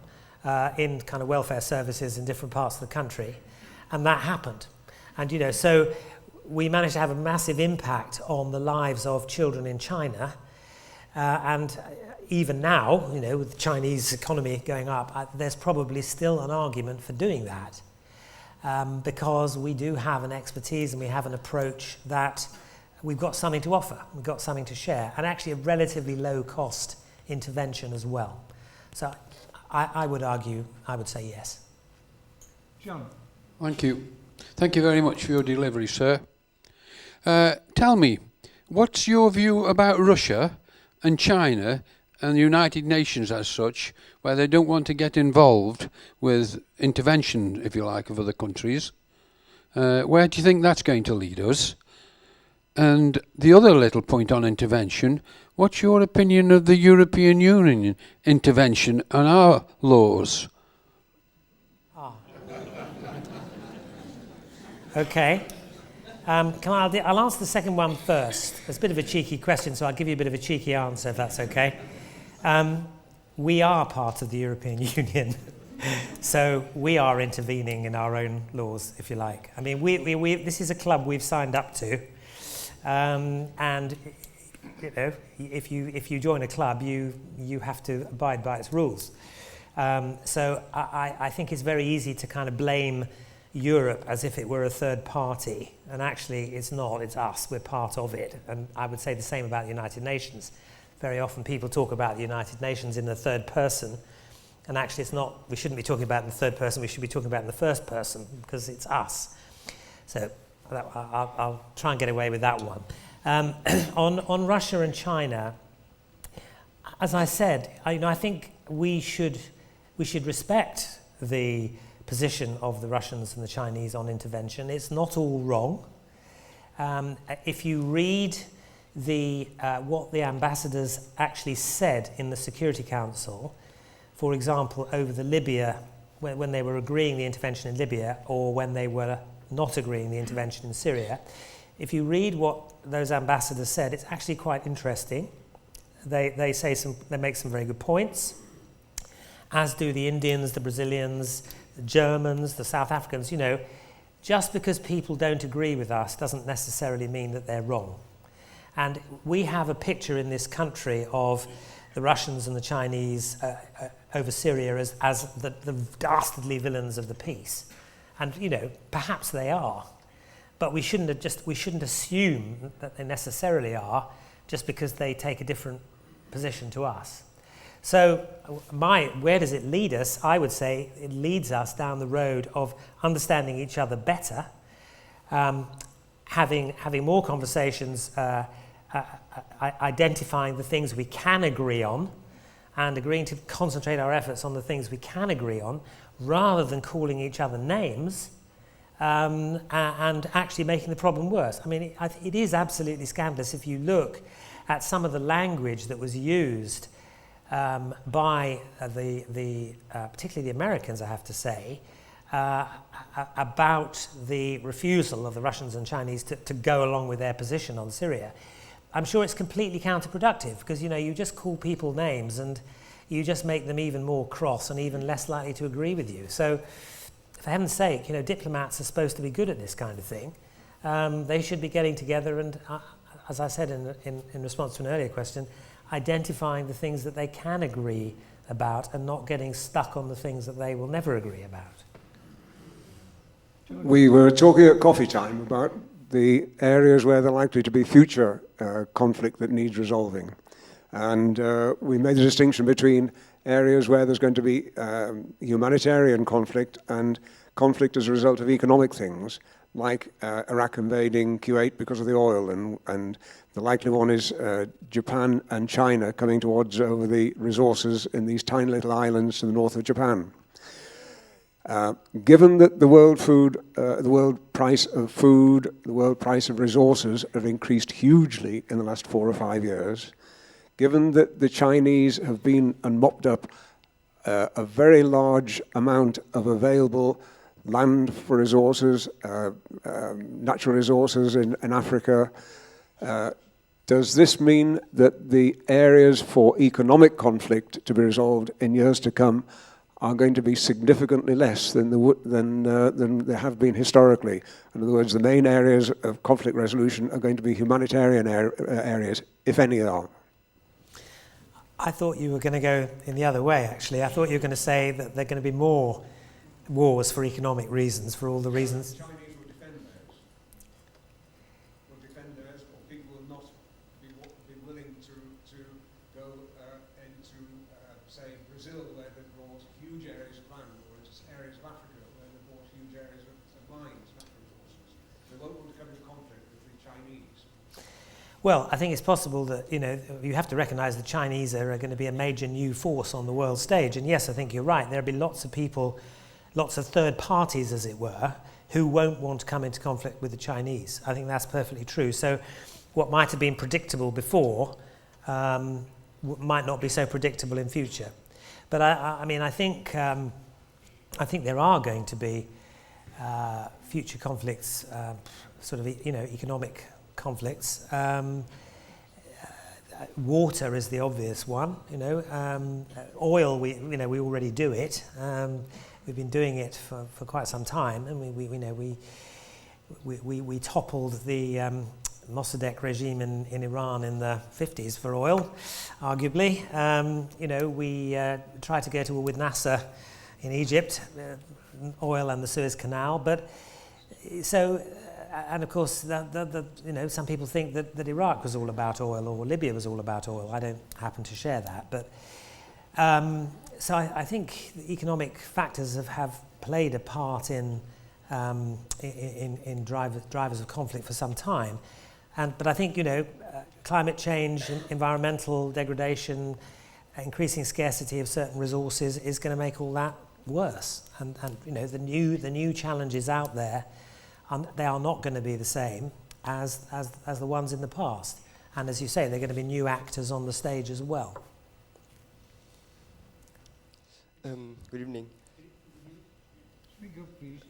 in kind of welfare services in different parts of the country. And that happened. And, you know, so we managed to have a massive impact on the lives of children in China. And even now, you know, with the Chinese economy going up, there's probably still an argument for doing that. Because we do have an expertise and we have an approach that we've got something to offer, we've got something to share, and actually a relatively low cost intervention as well. So I would argue, I would say yes. John. Thank you. Thank you very much for your delivery, sir. Tell me, what's your view about Russia and China and the United Nations as such, where they don't want to get involved with intervention, if you like, of other countries? Where do you think that's going to lead us? And the other little point on intervention, what's your opinion of the European Union intervention on our laws? Okay. I'll answer the second one first. It's a bit of a cheeky question, so I'll give you a bit of a cheeky answer, if that's okay. We are part of the European Union, so we are intervening in our own laws, if you like. I mean, this is a club we've signed up to, and you know, if you join a club, you have to abide by its rules. So I think it's very easy to kind of blame Europe as if it were a third party, and actually it's not, it's us, we're part of it. And I would say the same about the United Nations. Very often people talk about the United Nations in the third person, and actually it's not, we shouldn't be talking about it in the third person, we should be talking about it in the first person, because it's us. So I'll try and get away with that one. On Russia and China, as I said, I think we should respect the position of the Russians and the Chinese on intervention. It's not all wrong. If you read what the ambassadors actually said in the Security Council, for example, over the Libya, when they were agreeing the intervention in Libya, or when they were not agreeing the intervention in Syria, if you read what those ambassadors said, it's actually quite interesting. They make some very good points, as do the Indians, the Brazilians, the Germans, the South Africans. You know, just because people don't agree with us doesn't necessarily mean that they're wrong. And we have a picture in this country of the Russians and the Chinese over Syria as the dastardly villains of the peace. And, you know, perhaps they are. But we shouldn't assume that they necessarily are just because they take a different position to us. So where does it lead us? I would say it leads us down the road of understanding each other better, having more conversations, identifying the things we can agree on, and agreeing to concentrate our efforts on the things we can agree on, rather than calling each other names, and actually making the problem worse. I mean, it is absolutely scandalous if you look at some of the language that was used by particularly the Americans, I have to say, about the refusal of the Russians and Chinese to go along with their position on Syria. I'm sure it's completely counterproductive, because, you know, you just call people names and you just make them even more cross and even less likely to agree with you. So, for heaven's sake, you know, diplomats are supposed to be good at this kind of thing. They should be getting together and, as I said in response to an earlier question, identifying the things that they can agree about and not getting stuck on the things that they will never agree about. We were talking at coffee time about the areas where there are likely to be future conflict that needs resolving. And we made the distinction between areas where there's going to be humanitarian conflict and conflict as a result of economic things, like Iraq invading Kuwait because of the oil, and the likely one is Japan and China coming towards over the resources in these tiny little islands to the north of Japan. Given that the world price of food, the world price of resources have increased hugely in the last 4 or 5 years, given that the Chinese have been and mopped up a very large amount of available land for resources, natural resources in Africa, does this mean that the areas for economic conflict to be resolved in years to come are going to be significantly less than they have been historically? In other words, the main areas of conflict resolution are going to be humanitarian areas, if any are. I thought you were going to go in the other way, actually. I thought you were going to say that there are going to be more wars for economic reasons, for all the reasons. The Chinese will defend theirs. Will defend theirs, or people will not be willing to go into, say, Brazil, where they've bought huge areas of land, or into areas of Africa, where they've bought huge areas of mines, natural resources. They won't want to come into conflict with the Chinese. Well, I think it's possible that, you have to recognise the Chinese are going to be a major new force on the world stage. And yes, I think you're right. There'll be lots of people, lots of third parties, as it were, who won't want to come into conflict with the Chinese. I think that's perfectly true. So what might have been predictable before might not be so predictable in future. But I think there are going to be future conflicts, economic conflicts. Water is the obvious one. Oil, we already do it. We've been doing it for quite some time, and we toppled the Mossadegh regime in Iran in the 50s for oil, arguably. We tried to go to war with Nasser in Egypt, oil and the Suez Canal, but so. And of course, some people think that Iraq was all about oil or Libya was all about oil. I don't happen to share that, but so I think the economic factors have played a part in drivers of conflict for some time. But I think climate change, environmental degradation, increasing scarcity of certain resources is going to make all that worse. And the new challenges out there. They are not going to be the same as the ones in the past. And as you say, they're going to be new actors on the stage as well. Good evening. Speak up, please.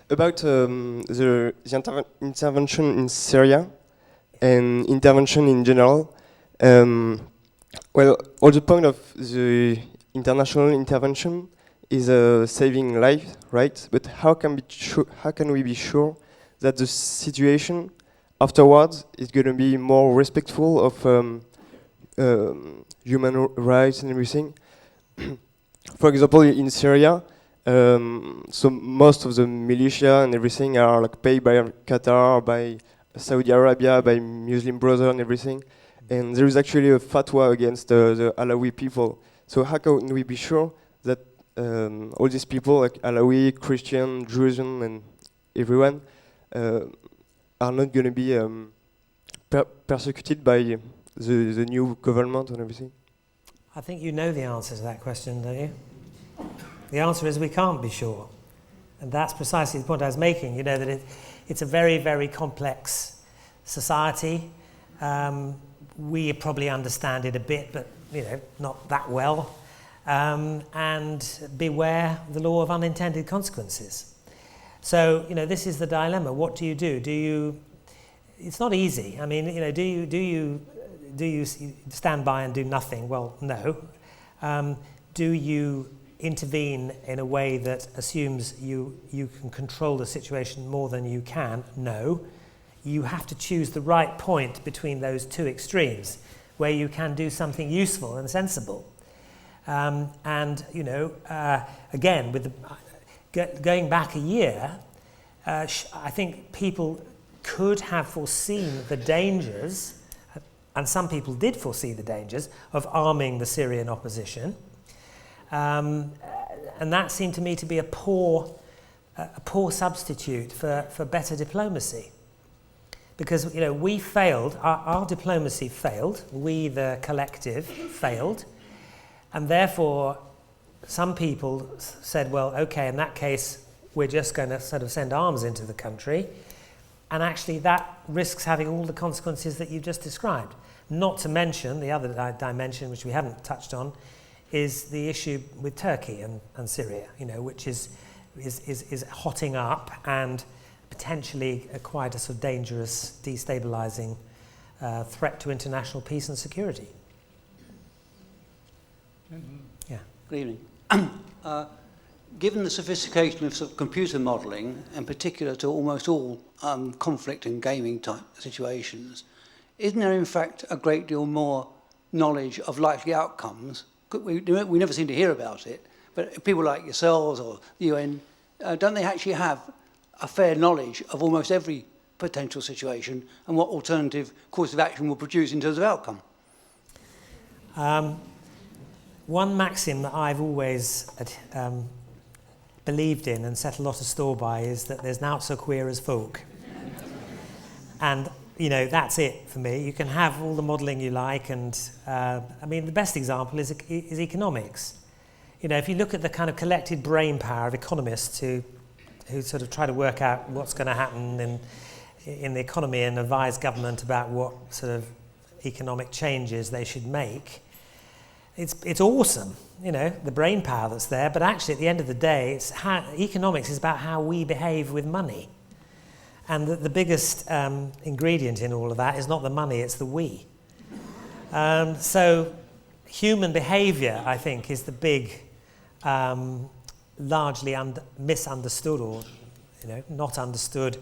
About the intervention in Syria and intervention in general. All the point of the international intervention is saving lives, right? But how can we be sure that the situation afterwards is going to be more respectful of human rights and everything? For example, in Syria, so most of the militia and everything are paid by Qatar, by Saudi Arabia, by Muslim Brotherhood and everything. And there is actually a fatwa against the Alawi people. So how can we be sure that all these people, like Alawi, Christian, Druze, and everyone, are not going to be persecuted by the new government and everything? I think you know the answer to that question, don't you? The answer is we can't be sure. And that's precisely the point I was making, that it's a very, very complex society. We probably understand it a bit, but, not that well. And beware the law of unintended consequences. So, this is the dilemma. What do you do? It's not easy. I mean, do you stand by and do nothing? Well, no. Do you intervene in a way that assumes you can control the situation more than you can? No. You have to choose the right point between those two extremes, where you can do something useful and sensible. Again, with going back a year, I think people could have foreseen the dangers, and some people did foresee the dangers, of arming the Syrian opposition. And that seemed to me to be a poor substitute for better diplomacy. Because, we failed, our diplomacy failed, we the collective failed. And therefore, some people said, well, okay, in that case, we're just going to sort of send arms into the country. And actually, that risks having all the consequences that you've just described. Not to mention the other dimension, which we haven't touched on, is the issue with Turkey and Syria, which is hotting up and potentially quite a sort of dangerous, destabilizing threat to international peace and security. Yeah. Good evening. Given the sophistication of sort of computer modelling, in particular to almost all conflict and gaming type situations, isn't there in fact a great deal more knowledge of likely outcomes? We never seem to hear about it, but people like yourselves or the UN, don't they actually have a fair knowledge of almost every potential situation and what alternative course of action will produce in terms of outcome? One maxim that I've always believed in and set a lot of store by is that there's nought so queer as folk. And, that's it for me. You can have all the modelling you like, and, the best example is economics. If you look at the kind of collected brain power of economists who sort of try to work out what's going to happen in the economy and advise government about what sort of economic changes they should make, it's awesome, the brain power that's there, but actually at the end of the day, economics is about how we behave with money. And the biggest ingredient in all of that is not the money, it's the we. So human behavior, I think, is the big, largely misunderstood or not understood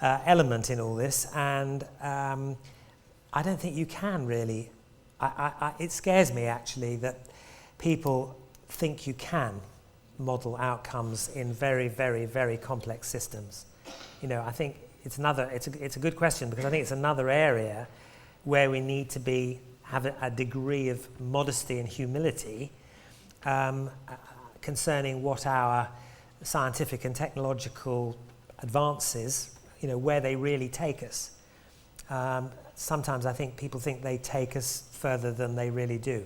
element in all this. And I don't think you can really. It scares me, actually, that people think you can model outcomes in very, very, very complex systems. I think it's a good question, because I think it's another area where we need to have a degree of modesty and humility concerning what our scientific and technological advances, where they really take us. Sometimes I think people think they take us further than they really do.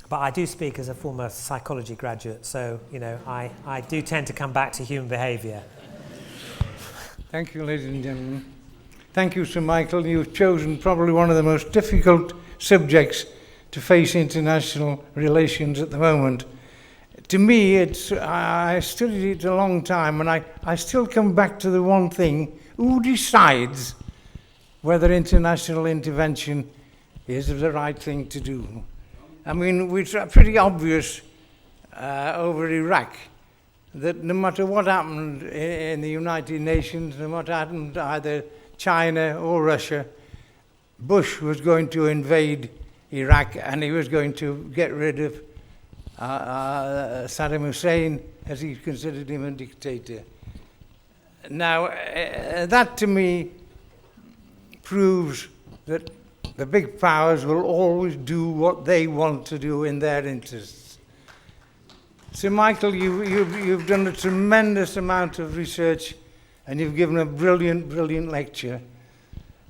But I do speak as a former psychology graduate, so, I do tend to come back to human behaviour. Thank you, ladies and gentlemen. Thank you, Sir Michael. You've chosen probably one of the most difficult subjects to face international relations at the moment. To me, I studied it a long time, and I still come back to the one thing: who decides whether international intervention is the right thing to do? It's pretty obvious over Iraq that no matter what happened in the United Nations, no matter what happened either China or Russia, Bush was going to invade Iraq, and he was going to get rid of Saddam Hussein, as he considered him a dictator. Now, that to me proves that the big powers will always do what they want to do in their interests. So, Michael, you've done a tremendous amount of research, and you've given a brilliant, brilliant lecture.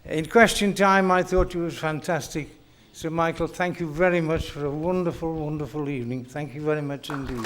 In question time, I thought you was fantastic. So, Michael, thank you very much for a wonderful, wonderful evening. Thank you very much indeed.